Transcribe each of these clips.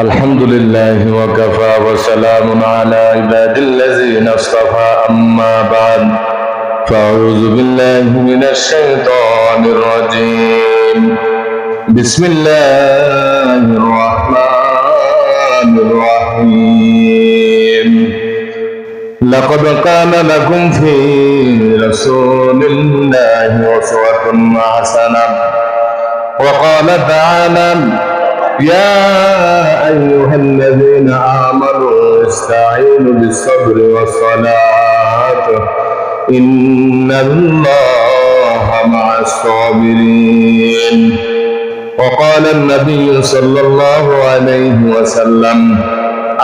الحمد لله وكفى وسلام على عباد الذين اصطفى أما بعد فأعوذ بالله من الشيطان الرجيم بسم الله الرحمن الرحيم لقد كان لكم في رسول الله أسوة حسنة وقال تعالى يا أيها الذين آمنوا استعينوا بالصبر والصلاة إن الله مع الصابرين وقال النبي صلى الله عليه وسلم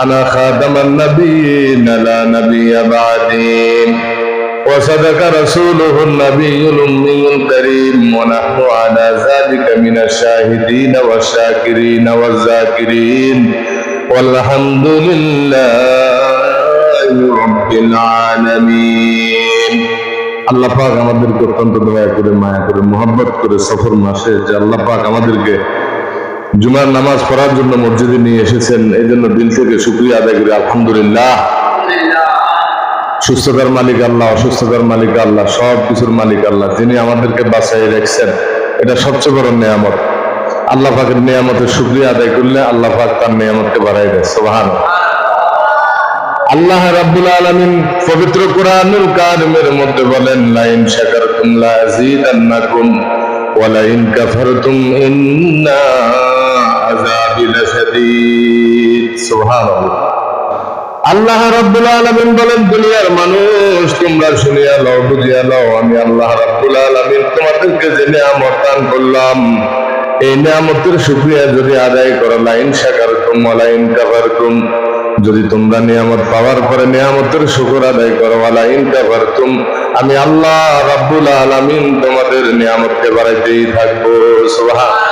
أنا خاتم النبيين لا نبي بعدي وصدق رسوله النبي الأمي الكريم ونحن على ذلك من الشاهدين والشاكرين والذاكرين والحمد لله رب العالمين আল্লাহ পাক আমাদেরকে অত্যন্ত দয়া করে মায়া করে মোহাব্বত করে সফর মাসে যে আল্লাহ পাক আমাদেরকে জুমার নামাজ পড়ার জন্য মসজিদে নিয়ে এসেছেন এই জন্য দিল থেকে শুকরিয়া আদায় করি আলহামদুলিল্লাহ। সুস্থতার মালিক আল্লাহ, অসুস্থতার মালিক আল্লাহ, সব কিছুর মালিক আল্লাহ, যিনি আমাদেরকে বাঁচাই রেখেছেন, এটা সবচেয়ে বড় নিয়ামত। আল্লাহ পাকের নিয়ামতের শুকরিয়া আদায় করলে আল্লাহ পাক তার নিয়ামতকে বাড়াই দেয়। সুবহানাল্লাহ। আল্লাহ রাব্বুল আলামিন পবিত্র কোরআনুল কারিমের মধ্যে বলেন লাইন শাকারতুম লাযীদান্নাকুম ওয়া লাইন কাফারতুম ইন্না আযাবি লাশাদীদ। সুবহানাল্লাহ। আল্লাহ রাব্বুল আলামিন বলেন দুনিয়ার মানুষ তোমরা শুনিয়া লও, বুঝিয়া লও, আমি আল্লাহ রাব্বুল আলামিন তোমাদেরকে যে নিয়ামত দান করলাম এই নিয়ামতের শুকরিয়া যদি আদায় করো, লাইন শাকারতুম ওয়া লাইন কাফারতুম, যদি তোমরা নিয়ামত পাওয়ার পরে নিয়ামতের শুকর আদায় করো, ওয়া লাইন কাফারতুম, আমি আল্লাহ রাব্বুল আলামিন তোমাদের নিয়ামতকে বাড়াইতেই থাকবো। সুবহানাল্লাহ।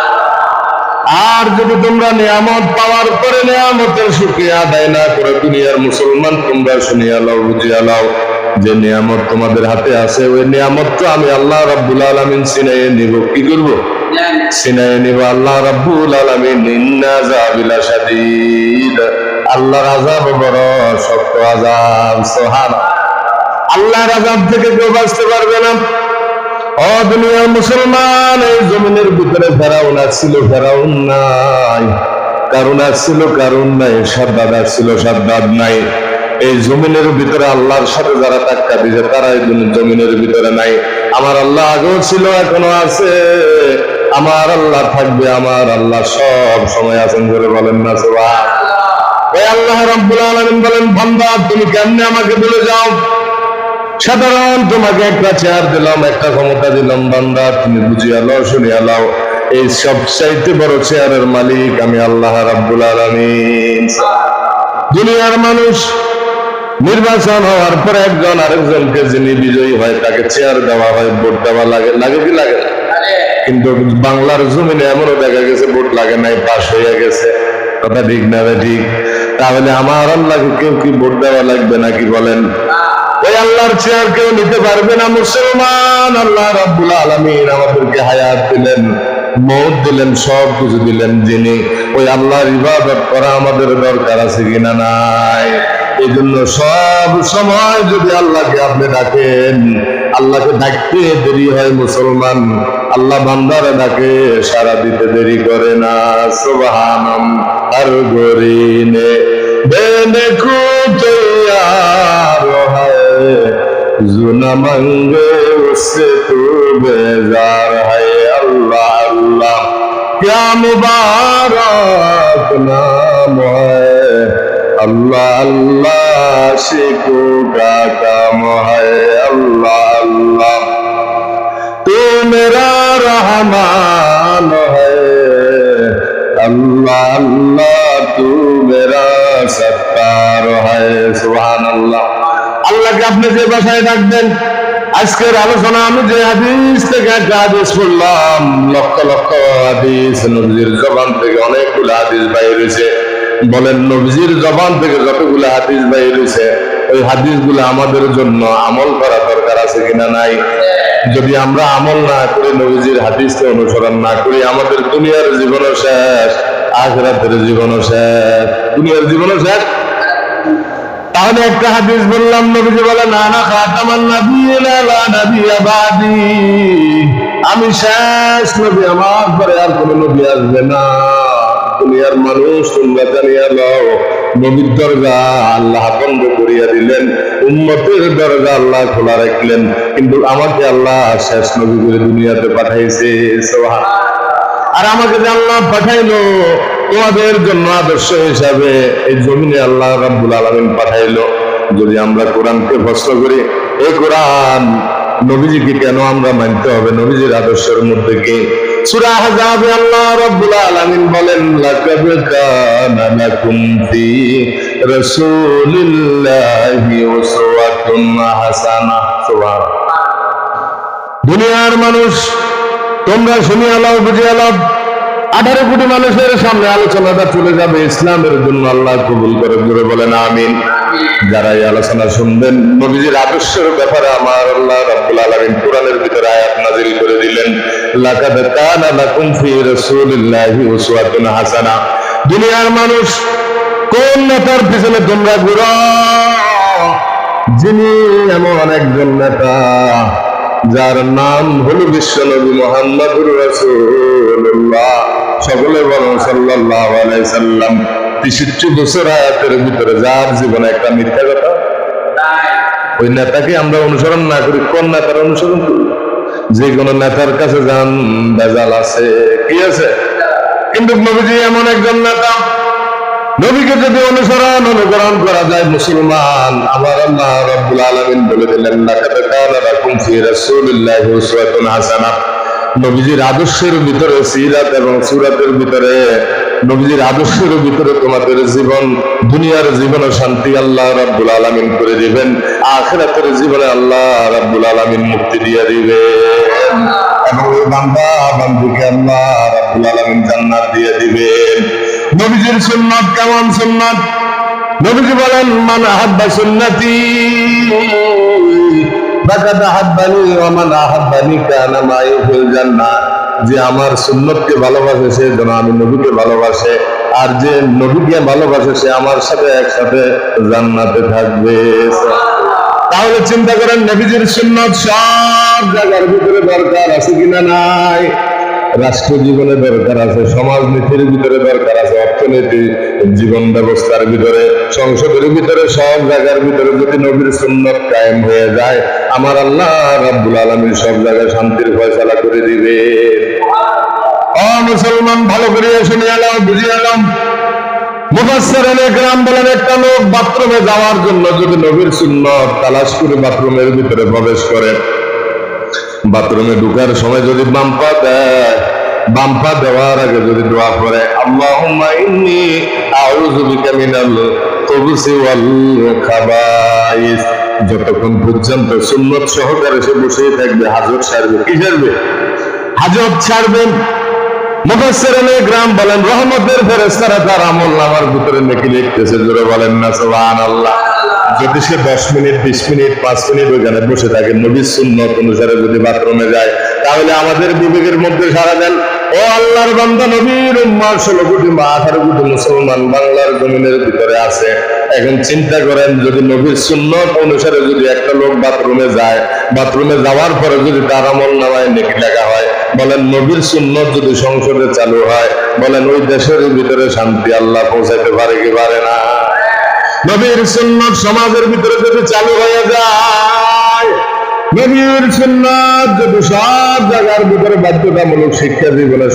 আর যদি তোমরা নিয়ামত পাওয়ার পরে নিয়ামতের শুকরিয়া আদায় না করে দুনিয়ার মুসলমান তোমরা শুনিয়া লও, বুঝিয়া লও যে নিয়ামত তোমাদের হাতে আছে ওই নিয়ামত তো আমি আল্লাহ রাব্বুল আলামিন ছিনাইয়ে নিব। কি করব? ছিনাইয়ে নিব। আল্লাহ রাব্বুল আলামিন ইন্না আযাবি লাশাদীদ, আল্লাহর আযাব বড় শক্ত আযাব। সুবহানাল্লাহ। আল্লাহর আযাব থেকে কেউ বাঁচতে পারবে না। ও দুনিয়ার মুসলমান, এই জমিনের ভিতরে ফেরাউন আসছিল, ফেরাউন নাই। কারণ আসছিল, কারণ নাই। সাদ্দাদ আসছিল, সাদ্দাদ নাই। এই জমিনের ভিতরে আল্লাহর সাথে যারা টাক্কা দিয়েছে তারা এই জমিনের ভিতরে নাই। আমার আল্লাহ আগেও ছিল, এখনো আছে, আমার আল্লাহ থাকবে, আমার আল্লাহ সব সময় আছেন বলে বলেন না সুবহানাল্লাহ। ওই আল্লাহ রাব্বুল আলামিন বলেন বান্দা তুমি কেমনে আমাকে বলে যাও? সাধারণ তোমাকে একটা চেয়ার দিলাম, একটা ক্ষমতা দিলাম, বান্দা তুমি বুঝিয়া লও, শুনিয়া লও এই সবচাইতে বড় চেয়ারের মালিক আমি আল্লাহ রাব্বুল আলামিন। দুনিয়ার মানুষ নির্বাচন হওয়ার পর একজন আরেকজনকে যিনি বিজয়ী হয় তাকে চেয়ার দেওয়া হয়, ভোট দেওয়া লাগে, লাগে কি লাগে না? কিন্তু বাংলার জমিনে এমনও দেখা গেছে ভোট লাগে নাই, পাশ হয়ে গেছে। কথা ঠিক না? ঠিক। তাহলে আমার আল্লাহকে কেউ কি ভোট দেওয়া লাগবে নাকি বলেন? ওই আল্লাহর চেয়ার কেউ নিতে পারবে না মুসলমান। আল্লাহ রাব্বুল আলামিন আমাদেরকে হায়াত দিলেন, মওত দিলেন, সব কিছু দিলেন, যিনি ওই আল্লাহর ইবাদত করা আমাদের দরকার আছে কিনা নাই? এই জন্য সব সময় যদি আল্লাহকে আপনি ডাকেন, আল্লাহকে ডাকতে দেরি হয় মুসলমান, আল্লাহ বান্দারে ডাকে সারা দিতে দেরি করে না। সুবহানাল্লাহ। আর গরিনে বেনকু তৈয়ার जुना मंगे उससे तू बेजार है। अल्लाह अल्लाह क्या मुबारक नाम है, अल्लाह अल्लाह शिकू का काम है। अल्लाह अल्लाह तू मेरा रहमान है, अल्लाह अल्लाह तू मेरा सत्तार है। सुभान अल्लाह। আল্লাহকে আপনি যে ভাষায় ডাকবেন, আজকের আলোচনা আমি যে হাদিস থেকে একটা হাদিস পড়লাম, লক্ষ লক্ষ হাদিস নবীজির জবান থেকে অনেকগুলো হাদিস বাইর হয়েছে। বলেন নবীজির জবান থেকে যতগুলো হাদিস বাইর হয়েছে ওই হাদিসগুলো আমাদের জন্য আমল করা দরকার আছে কিনা নাই? যদি আমরা আমল না করি, নবীজির হাদিসকে অনুসরণ না করি, আমাদের দুনিয়ার জীবনও শেষ, আখিরাতের জীবনও শেষ, দুনিয়ার জীবনও শেষ। তাহলে একটা হাদিস বললাম, নবীজি বলেন আনা খাতামান নাবিয়্যিনা লা নাবিয়্যা বাদি, আমি শেষ নবী, আমার পরে আর কোন নবী আসবে না। দুনিয়ার মানুষ তোমরা জানিয়া লও, নবীর দরজা আল্লাহ বন্ধ করিয়া দিলেন, উম্মতের দরজা আল্লাহ খোলা রাখলেন, কিন্তু আমাকে আল্লাহ শেষ নবী করে দুনিয়াতে পাঠাইছে। সুবহানাল্লাহ। আর আমাকে যে আল্লাহ পাঠাইলো তোমাদের জন্য আদর্শ হিসাবে, এই জমিনে আল্লাহ রাব্বুল আলামিন পাঠাইলো। যদি আমরা কোরআনকে প্রশ্ন করি, এই কোরআন নবীজিকে কেন আমরা মানতে হবে, নবীজির আদর্শের মধ্যে কি? সূরা আহজাবে আল্লাহ রাব্বুল আলামিন বলেন, লাকাদ কানা লাকুম ফি রাসূলিল্লাহি উসওয়াতুন হাসানাহ। সুবহানাল্লাহ। দুনিয়ার মানুষ তোমরা শুনিয়া লও, বুঝিয়া লও, 18 কোটি মানুষের সামনে আলোচনাটা চলে যাবে ইসলামের জন্য, আল্লাহ কবুল করে, জোরে বলেন আমিন। যারা এই আলোচনা শুনবেন, নবীজির আদর্শের ব্যাপারে আমার আল্লাহ রাব্বুল আলামিন কোরআনের ভিতরে আয়াত নাযিল করে দিলেন, লাকাদ কানা লাকুম ফি রাসূলিল্লাহি উসওয়াতুন হাসানাহ। দুনিয়ার মানুষ কোন নেতার পিছনে তোমরা ঘুরো, যিনি এমন একজন নেতা যার নাম হলো বিশ্বনবী মুহাম্মদুর রাসূলুল্লাহ, সকলে বলেন সাল্লাল্লাহু আলাইহি সাল্লাম। 63 বছর হায়াতের ভিতরে যার জীবনে একটা মিথ্যা কথা, ওই নেতাকে আমরা অনুসরণ না করি, কোন নেতার অনুসরণ করি? যে কোন নেতার কাছে যান, ভেজাল আছে, কি আছে? কিন্তু নবীজি এমন একজন নেতা, নবীকে যদি অনুকরণ করা যায় মুসলমান, আমার আল্লাহ রাব্বুল আলামিন বলে দিলেন, লাকাদ কানা লাকুম ফি রাসূলিল্লাহি উসওয়াতুন হাসানাহ। নবীজির আদর্শের ভিতরে, সিরাত এবং সূরাতের ভিতরে, নবীজির আদর্শের ভিতরে তোমাদের জীবন, দুনিয়ার জীবনে শান্তি আল্লাহ রাব্বুল আলামিন করে দিবেন, আখিরাতের জীবনে আল্লাহ রাব্বুল আলামিন মুক্তি দিয়ে দিবেন, এবং ওই বান্দা বান্দীকে আল্লাহ রাব্বুল আলামিন জান্নাত দিয়ে দিবেন। নবীজির সুন্নাত কেমন সুন্নাত? নবীজি বলেন, মান আহাব্বা সুন্নতি ফাকাদ আহাব্বানি ওয়া মান আহাব্বানি কানা মাই ফিল জান্নাহ। যে আমার সুন্নতকে ভালোবাসে সে যেন আমি নবীকে ভালোবাসে, আর যে নবীকে ভালোবাসে সে আমার সাথে একসাথে জান্নাতে থাকবে। তাহলে চিন্তা করেন, নবীজির সুন্নাত সব জায়গার ভিতরে দরকার আছে কিনা নাই? রাষ্ট্র জীবনে দরকার আছে, সমাজনীতির ভিতরে দরকার আছে, অর্থনীতি, জীবন ব্যবস্থার ভিতরে, সংসদের ভিতরে, সব জায়গার ভিতরে যদি নবীর সুন্নাত কায়েম হয়ে যায়, আমার আল্লাহ রাব্বুল আলামিন সব জায়গায় শান্তির ফয়সালা করে দিবে। ও মুসলমান, ভালো করে শুনে এলাম, বুঝে এলাম। মুফাসসিরিনে কেরাম বলেন, একটা লোক বাথরুমে যাওয়ার জন্য যদি নবীর সুন্নাত তালাশ করে বাথরুমের ভিতরে প্রবেশ করে, বাথরুমে ঢুকার সময় যদি বাম পা দেয়, বাম পা দেওয়ার আগে যদি দোয়া করে, আল্লাহুম্মা ইন্নী আউযু বিকা মিনাল খুবুসি ওয়াল খাবাইস, যতক্ষণ পর্যন্ত সুন্নাত সহকারে সে বসেই থাকবে, হাজত ছাড়বে। কি ছাড়বে? হাজত ছাড়বেন। মুফাসসিরিনে কেরাম বলেন, রহমতের ফেরেশতারা তার আমলনামার ভিতরে নেকি লিখতেছে, জোরে বলেন না সুবহানাল্লাহ। যদি সে 10 মিনিট, 20 মিনিট, 5 মিনিট ওখানে বসে থাকে, নবীর সুন্নাত অনুসারে যদি বাথরুমে যায়, তাহলে আমাদের বিবেকের মধ্যে সাড়া দেন, ও আল্লাহর বান্দা, নবীর উম্মাহ 16 কোটি বা 18 কোটি মুসলমান বাংলার জমিনের ভিতরে আছে। এখন চিন্তা করেন, যদি নবীর সুন্নাত অনুসারে যদি একটা লোক বাথরুমে যায়, বাথরুমে যাওয়ার পরে যদি তার আমলনামায় নেকি লেখা হয়, বলেন নবীর সুন্নাত যদি সংসদে চালু হয়, বলেন ওই দেশের ভিতরে শান্তি আল্লাহ পৌঁছাতে পারে কি পারে না? নবীর সুন্নাত সমাজের ভিতরে যদি চালু হয়ে যায়, নবীর সুন্নাত যদি সব জায়গার ভিতরে বাধ্যতামূলক, শিক্ষা জীবনে,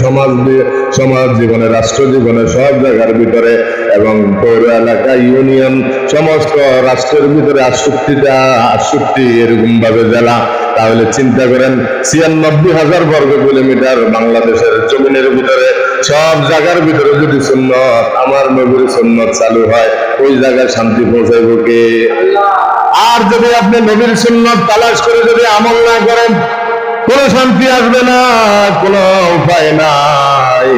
সমাজ জীবনে, রাষ্ট্র জীবনে, সব জায়গার ভিতরে, এবং পৌর এলাকা, ইউনিয়ন, সমস্ত রাষ্ট্রের ভিতরে 68 এরকম ভাবে জেলা, তাহলে চিন্তা করেন 96,000 বর্গ কিলোমিটার বাংলাদেশের জমিনের ভিতরে, সব জায়গার ভিতরে যদি সুন্নাত, আমার নবীর সুন্নাত চালু হয়, ওই জায়গায় শান্তি পৌঁছাইব কে? আর যদি আপনি নবীর সুন্নাত তালাশ করে যদি আমল না করেন, কোনো শান্তি আসবে না, কোনো উপায় নাই।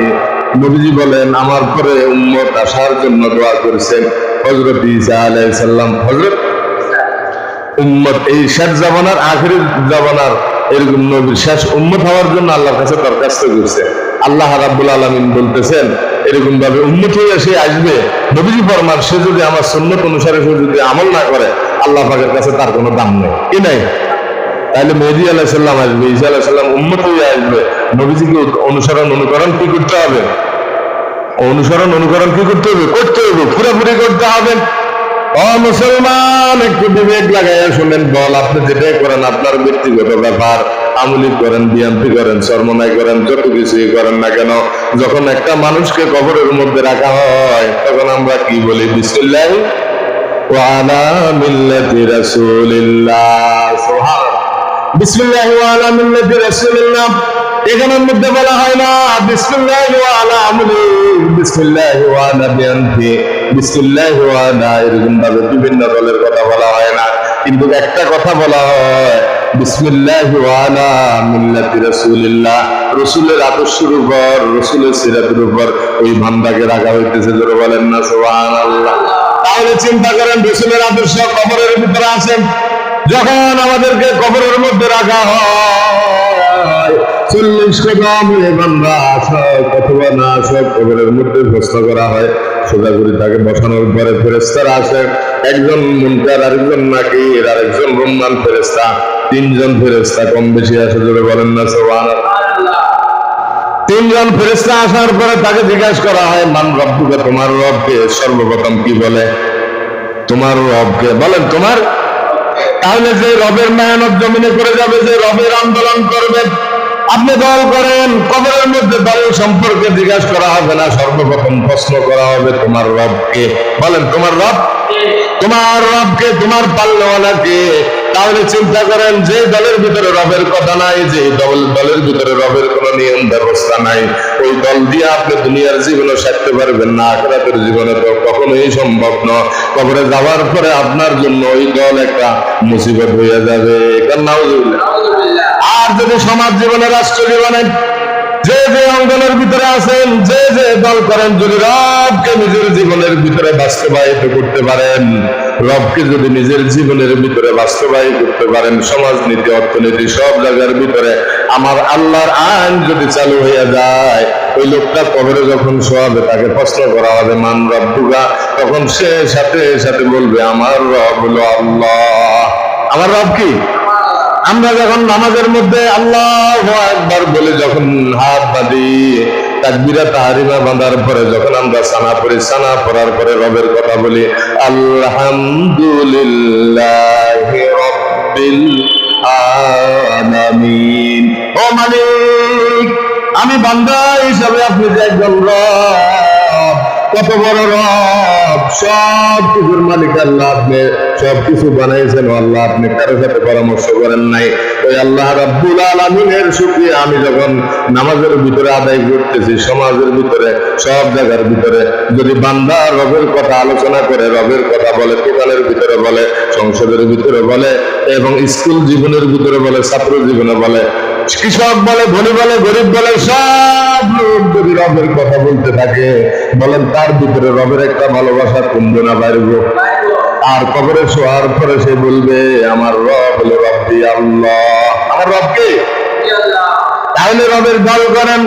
নবীজি বলেন, আমার পরে উম্মত আসার জন্য দোয়া করেছেন হযরত ঈসা আলাইহিস সালাম। হযরত উম্মত, এই শেষ জামানার, আখির জামানার এরকম নবীর শেষ উম্মত হওয়ার জন্য আল্লাহর কাছে দরখাস্ত করছে। আল্লাহ রাব্বুল আলামিন বলতেছেন এরকম ভাবে উম্মত হয়ে সে আসবে, নবীজি ফরমান সে যদি আমার সুন্নাত অনুসারে সে যদি আমল না করে আল্লাহ পাকের কাছে তার কোনো দাম নেই, কি নাই? তাহলে মেহেদী আলাইহিস সালাম আসবে, ঈসা আলাইহিস সালাম উম্মত হয়ে আসবে, নবীজিকে অনুকরণ কি করতে হবে? অনুকরণ কি করতে হবে? পুরোপুরি করতে হবে। ও মুসলমান, একটু বিবেক লাগাইয়া শুনেন। বল আপনি যেটাই করেন আপনার ব্যক্তিগত ব্যাপার, আমলি করেন, বিএমপি করেন, চরমনাই করেন, যত কিছুই করেন না কেন, যখন একটা মানুষকে কবরের মধ্যে রাখা হয় তখন আমরা কি বলি? বিসমিল্লাহ ওয়া আলা মিল্লাতি রাসূলিল্লাহ। সুবহানাল্লাহ। বিসমিল্লাহ ওয়া আলা মিল্লাতি রাসূলিল্লাহ। এখানের মধ্যে বলা হয় না বিসমিল্লাহ ওয়া আলা আমলি, বিসমিল্লাহ ওয়া আলা বিএমপি, বিসমিল্লাহ ওয়া আলা, এরকম ভাবে বিভিন্ন দলের কথা বলা হয় না, কিন্তু একটা কথা বলা হয় বিসমিল্লাহ ওয়া আলা মিল্লাতি রাসূলিল্লাহ। রাসূলের আদর্শের উপর, রাসূলের সিরাতের উপর ওই বান্দাকে রাখা হইতেছে। জোরে বলেন না সুবহানাল্লাহ। তাহলে চিন্তা করেন, রাসূলের আদর্শ কবরের ভিতরে আছে। যখন আমাদেরকে কবরের মধ্যে রাখা হয় 40 কদম বান্দা সব অথবা না সব কবরের মধ্যে প্রশ্ন করা হয়, সোজাগুড়ি তাকে বসানোর পরে ফেরেশতারা আসে, একজন মুনকার, আরেকজন নাকির, আরেকজন রুম্মান ফেরেশতা, 3 জন ফেরেশতা কম বেশি আসে। জোরে বলেন না সুবহানাল্লাহ। 3 জন ফেরেশতা আসার পরে তাকে জিজ্ঞাসা করা হয় মান রব্বুকা, তোমার রবকে। সর্বপ্রথম কি বলে? তোমার রবকে। বলেন তোমার। তাহলে যে রবের মেহনত জমিনে করে যাবে, যে রবের আন্দোলন করবে, আপনি দল করেন, কবরের মধ্যে দল সম্পর্কে জিজ্ঞাসা করা হবে না, সর্বপ্রথম প্রশ্ন করা হবে তোমার রবকে। বলেন তোমার রব। তোমার রবকে, তোমার পাল্লাওয়ালাকে। তাহলে চিন্তা করেন, যে দলের ভিতরে রবের কথা নাই, যে দলের ভিতরে রবের কোন নিয়ম ব্যবস্থা নাই, ওই দল দিয়ে আপনি দুনিয়ার জীবনে সারতে পারবেন না, আখিরাতের জীবনে তো কখনোই সম্ভব নয়। কবরে যাওয়ার পরে আপনার জন্য ওই দল একটা মুসিবত হয়ে যাবে। আর যদি সমাজ জীবনে, রাষ্ট্র জীবনে যে যে অঙ্গনের ভিতরে আছেন, যে যে দল করেন, যদি রবকে নিজের জীবনের ভিতরে বাস্তবায়িত করতে পারেন, রবকে যদি নিজের জীবনের ভিতরে বাস্তবায়িত করতে পারেন, সমাজনীতি, অর্থনীতি সব জায়গার ভিতরে আমার আল্লাহর আইন যদি চালু হয়ে যায়, ওই লোকটা কবরে যখন শোয়াবে তাকে প্রশ্ন করা হবে মান রব্বুকা, তখন সে সাথে সাথে বলবে আমার রব হলো আল্লাহ। আমার রব কি? আমরা যখন নামাজের মধ্যে আল্লাহু আকবার বলে যখন হাত বাঁধি, তাকবীরা তাহরিমা বাঁধার পরে যখন আমরা সানা পড়ি, সানা পড়ার পরে রবের কথা বলি আলহামদুলিল্লাহি রাব্বিল আলামিন। ও মালিক, আমি বান্দা হিসাবে আপনি যে একজন রব, কত বড় রব, সব কিছুর মালিক আল্লাহ, আপনি সবকিছু বানাইছেন আল্লাহ, আপনি কারোর সাথে পরামর্শ করেন নাই। ওই আল্লাহ রাব্বুল আলামিনের শুকরিয়া আমি যখন নামাজের ভিতরে আদায় করতেছি, সমাজের ভিতরে সব জায়গার ভিতরে যদি বান্দা রবের কথা আলোচনা করে, রবের কথা বলে, দোকানের ভিতরে বলে, সংসদের ভিতরে বলে, এবং স্কুল জীবনের ভিতরে বলে, ছাত্র জীবনে বলে, কৃষক বলে, ধনী বলে, গরিব বলে, সব লোক যদি রবের কথা বলতে থাকে, বলেন তার ভিতরে রবের একটা ভালোবাসা কমবে না বাড়বে? আর কবরে শোয়ার পরে সে বলবে আমার রব হলো রব্বি আল্লাহ। আমার রবকে। তাহলে রবের দল করেন।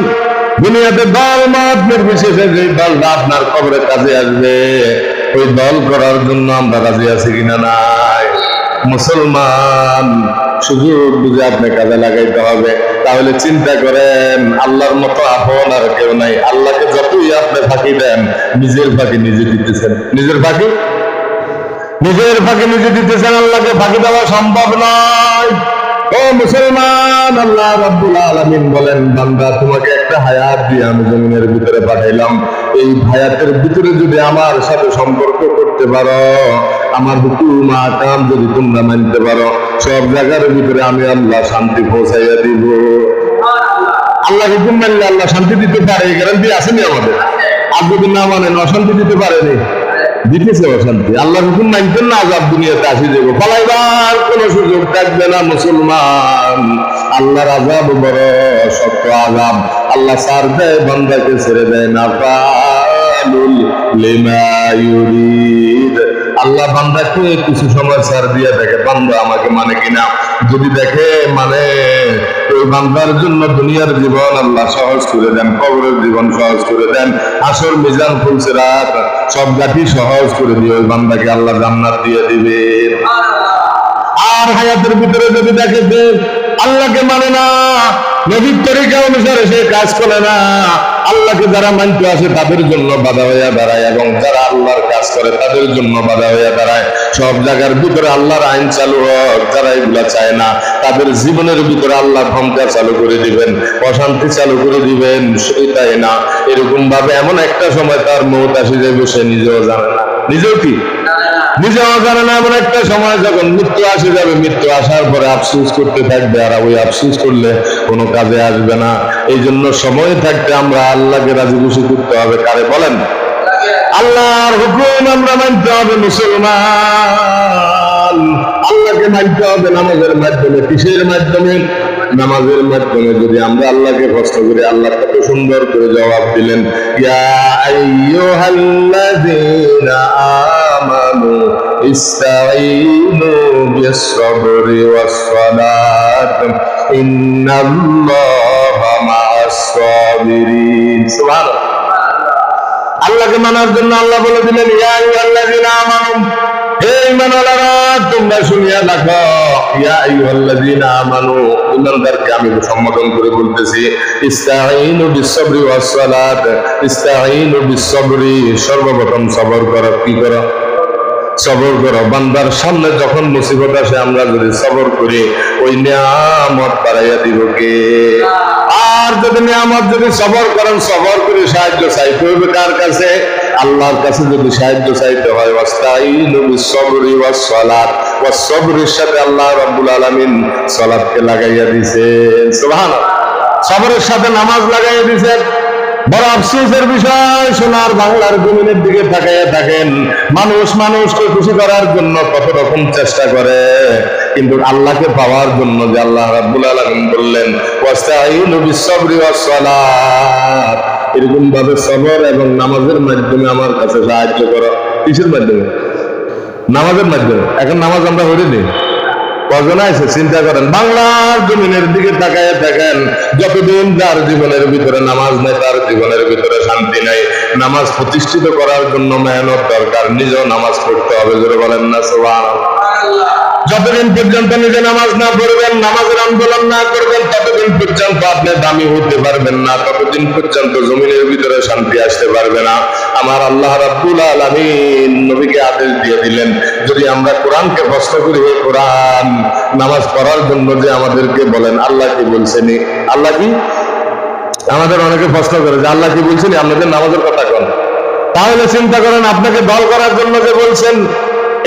দুনিয়াতে দল মত নির্বিশেষে যে দলটা আপনার কবরে কাজে আসবে, ওই দল করার জন্য আমরা রাজি আছি কিনা নাই? মুসলমান, সুযোগ বুঝে আপনি কাজে লাগাইতে হবে। তাহলে চিন্তা করেন, আল্লাহর মতো আপন আর কেউ নাই। আল্লাহকে যতই আপনি ফাঁকি দেন, নিজের ফাঁকি নিজে দিতেছেন। নিজের ফাঁকি নিজে দিতেছেন, আল্লাহকে ফাঁকি দেওয়া সম্ভব নয়। ও মুসলমান, আল্লাহ রাব্বুল আলামিন বলেন বান্দা তোমাকে একটা হায়াত দিয়ে আমি জমিনের ভিতরে পাঠাইলাম, এই হায়াতের ভিতরে যদি আমার সাথে সম্পর্ক করতে পারো, আমার হুকুম আহকাম যদি তোমরা মানতে পারো, সব জায়গার ভিতরে আমি আল্লাহ শান্তি পৌঁছাইয়া দিব। আল্লাহ হুকুম মানলে আল্লাহ শান্তি দিতে পারে, এই গ্যারান্টি আসেনি আমাদের। আর যদি না মানেন, অশান্তি দিতে পারেনি, দিতেছে অশান্তি। আল্লাহ হুকুম মানতেন না, আযাব দুনিয়াতে আসি যাবো, পালাইবার কোন সুযোগ থাকবে না। মুসলমান, আল্লাহর আযাব বড় শক্ত আযাব। আল্লাহ ছাড় দেয়, বান্দাকে ছেড়ে দেয় না। ফালুল লিমা ইউরিদ। আল্লাহ বান্দাকে কিছু সময় ছাড় দিয়ে দেখে বান্দা আমাকে মানে কিনা। যদি দেখে মানে ওই বান্দার জন্য দুনিয়ার জীবন আল্লাহ সহজ করে দেন, কবরের জীবন সহজ করে দেন, আসর মিজান ফুলসিরাত সব গাঠি সহজ করে দিয়ে ওই বান্দাকে আল্লাহ জান্নাত দিয়ে দিবে। আর হায়াতের ভিতরে যদি দেখে যে আল্লাহকে মানে না, নবীর তরিকা অনুসারে সে কাজ করে না, আল্লাহকে যারা মানতে আসে তাদের জন্য বাধা হইয়া দাঁড়ায়, এবং যারা আল্লাহর কাজ করে তাদের জন্য বাধা হইয়া দাঁড়ায়। সব জায়গার ভিতরে আল্লাহর আইন চালু হোক, যারা এগুলা চায় না তাদের জীবনের ভিতরে আল্লাহ ধমকা চালু করে দিবেন, অশান্তি চালু করে দিবেন। শুধু তাই না, এরকম ভাবে এমন একটা সময় তার মৌত আসে যাবে, সে নিজেও জানে না, নিজেও কি নিজেও জানে না। এমন একটা সময় যখন মৃত্যু আসে যাবে, মৃত্যু আসার পরে আফসোস করতে থাকবে, আর ওই আফসোস করলে কোনো কাজে আসবে না। এই জন্য সময় থাকতে আমরা আল্লাহকে রাজি খুশি করতে হবে। কারে বলেন? আল্লাহর হুকুম আমরা মানতে হবে মুসলমান। আল্লাহকে মানতে হবে নামাজের মাধ্যমে। কিসের মাধ্যমে? নামাজের মাধ্যমে। যদি আমরা আল্লাহকে প্রশ্ন করি, আল্লাহ কত সুন্দর করে জবাব দিলেন, ইয়া আইয়ুহাল্লাযীনা আমানু ইসতাঈনু বিস-সাবরি ওয়াস-সালাত ইন্নাল্লাহা মা'আস-সাবিরিন। সুবহানাল্লাহ। আল্লাহকে মানার জন্য আল্লাহ বলে দিলেন, ইয়া আইয়ুহাল্লাযীনা আমানু, হে ঈমানওয়ালারা তোমরা শুনিয়া রাখো। ইয়া আইয়ুহাল্লাযীনা আমানু, ঈমানদারকে আমি সম্বোধন করে বলতেছি, ইসতাঈনু বিস-সাবরি ওয়াস-সালাত। ইসতাঈনু বিস-সাবরি, সর্বপ্রথম সবর করো। কি করো? সবর করো। বান্দার সামনে যখন মুসিবত আসে আমরা যদি সবর করি, ওই নিয়ামত বাড়াইয়া দিব কে? আর যদি নিয়ামত যদি সবর করেন, সবর করে সাহায্য চাইতে হবে কার কাছে? আল্লাহর কাছে যদি সাহায্য চাইতে হয়, ওয়াস্তাঈনু বিস-সাবরি ওয়াস-সালাত, ওয়াস-সাবরের সাথে আল্লাহ রাব্বুল আলামিন সালাতকে লাগাইয়া দিয়েছেন। সুবহানাল্লাহ। সবরের সাথে নামাজ লাগাইয়া দিয়েছেন। বড় আফসোসের বিষয়, সোনার বাংলার জমিনের দিকে তাকাইয়া থাকেন, মানুষ মানুষকে খুশি করার জন্য কত রকম চেষ্টা করে, কিন্তু আল্লাহকে পাওয়ার জন্য যে আল্লাহ রাব্বুল আলামিন বললেন ওয়াস্তাঈনু বিস-সাবরি ওয়াস-সালাত, এরকম ভাবে সবর এবং নামাজের মাধ্যমে আমার কাছে সাহায্য করো। কিসের মাধ্যমে? নামাজের মাধ্যমে। এখন নামাজ আমরা হয়ে নিই, কজন আছে চিন্তা করেন। বাংলার জমিনের দিকে তাকায় দেখেন, যতদিন যার জীবনের ভিতরে নামাজ নেই তার জীবনের ভিতরে শান্তি নাই। নামাজ প্রতিষ্ঠিত করার জন্য মেহনত দরকার, নিজেও নামাজ পড়তে হবে। জোরে বলেন না সুবহানাল্লাহ। যতদিন পর্যন্ত নিজে নামাজ না পড়বেন, নামাজের আন্দোলন না করবেন, ততদিন পর্যন্ত আপনি দামি হতে পারবেন না, ততদিন পর্যন্ত জমিনের ভিতরে শান্তি আসতে পারবে না। আমার আল্লাহ রাব্বুল আলামিন নবীকে আদেশ দিয়ে দিলেন, যদি আমরা কোরআনকে প্রশ্ন করি, হে কোরআন, নামাজ পড়ার জন্য যে আমাদেরকে বলেন, আল্লাহ কি বলছেন? আল্লাহ কি? আমাদের অনেকে প্রশ্ন করে যে আল্লাহ কি বলছেন, আপনাদের নামাজের কথা কোন? তাহলে চিন্তা করেন, আপনাকে দল করার জন্য যে বলছেন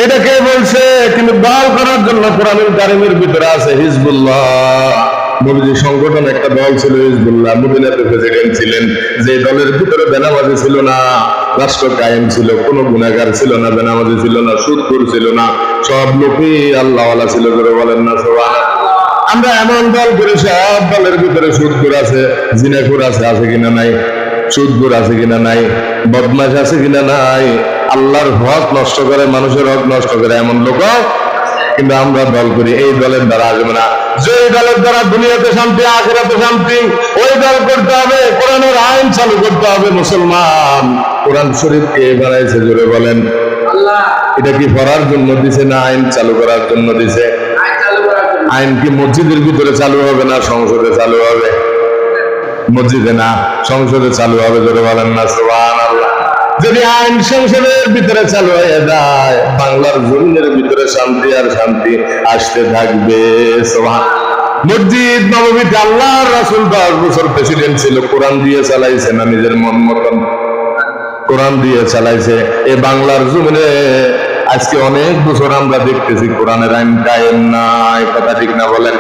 এটা কে বলছে? কিন্তু দল করার জন্য কোরআনুল কারীমের ভিতরে আছে হিজবুল্লাহ। নবীজির সংগঠন একটা দল ছিল হিজবুল্লাহ, মদিনাতে প্রেসিডেন্ট ছিলেন, যে দলের ভিতরে বেনামাজি ছিল না, রাষ্ট্র কায়েম ছিল, কোনো গুনাহগার ছিল না, বেনামাজি ছিল না, সুদখোর ছিল না, সব লোকই আল্লাহওয়ালা ছিল। করে বলেন না সুবহানাল্লাহ। আমরা এমন দল করে সব দলের ভিতরে সুদখোর আছে, জিনাখোর আছে, আছে কিনা নাই? সুদখোর আছে কিনা নাই? বদমাশ আছে কিনা নাই? আল্লাহর হক নষ্ট করে, মানুষের হক নষ্ট করে এমন লোক, কিন্তু আমরা দল করি। এই দলের দ্বারা আসবে না। যে দলের দ্বারা দুনিয়াতে শান্তি, আখিরাতে শান্তি, ওই দল করতে হবে। কোরআনের আইন চালু করতে হবে। মুসলমান, কোরআন শরীফ কে বানাইছে? জোরে বলেন। আল্লাহ। এটা কি পড়ার জন্য দিছে না আইন চালু করার জন্য দিছে? আইন কি মসজিদের ভিতরে চালু হবে না সংসদে চালু হবে? মসজিদে না, সংসদে চালু হবে। জোরে বলেন না সুবহানাল্লাহ। যদি আইন সংসদের ভিতরে চালু হয়ে যায়, বাংলার জমিনের ভিতরে শান্তি আর শান্তি আসতে থাকবে। মসজিদ নববীতে আল্লাহর রাসূল 10 বছর প্রেসিডেন্ট ছিল, কোরআন দিয়ে চালাইছে না নিজের মন মতন? কোরআন দিয়ে চালাইছে। এই বাংলার জমিনে আজকে অনেক বছর আমরা দেখতেছি কোরআনের আইন কায়েম নাই। কথা ঠিক না বলেন?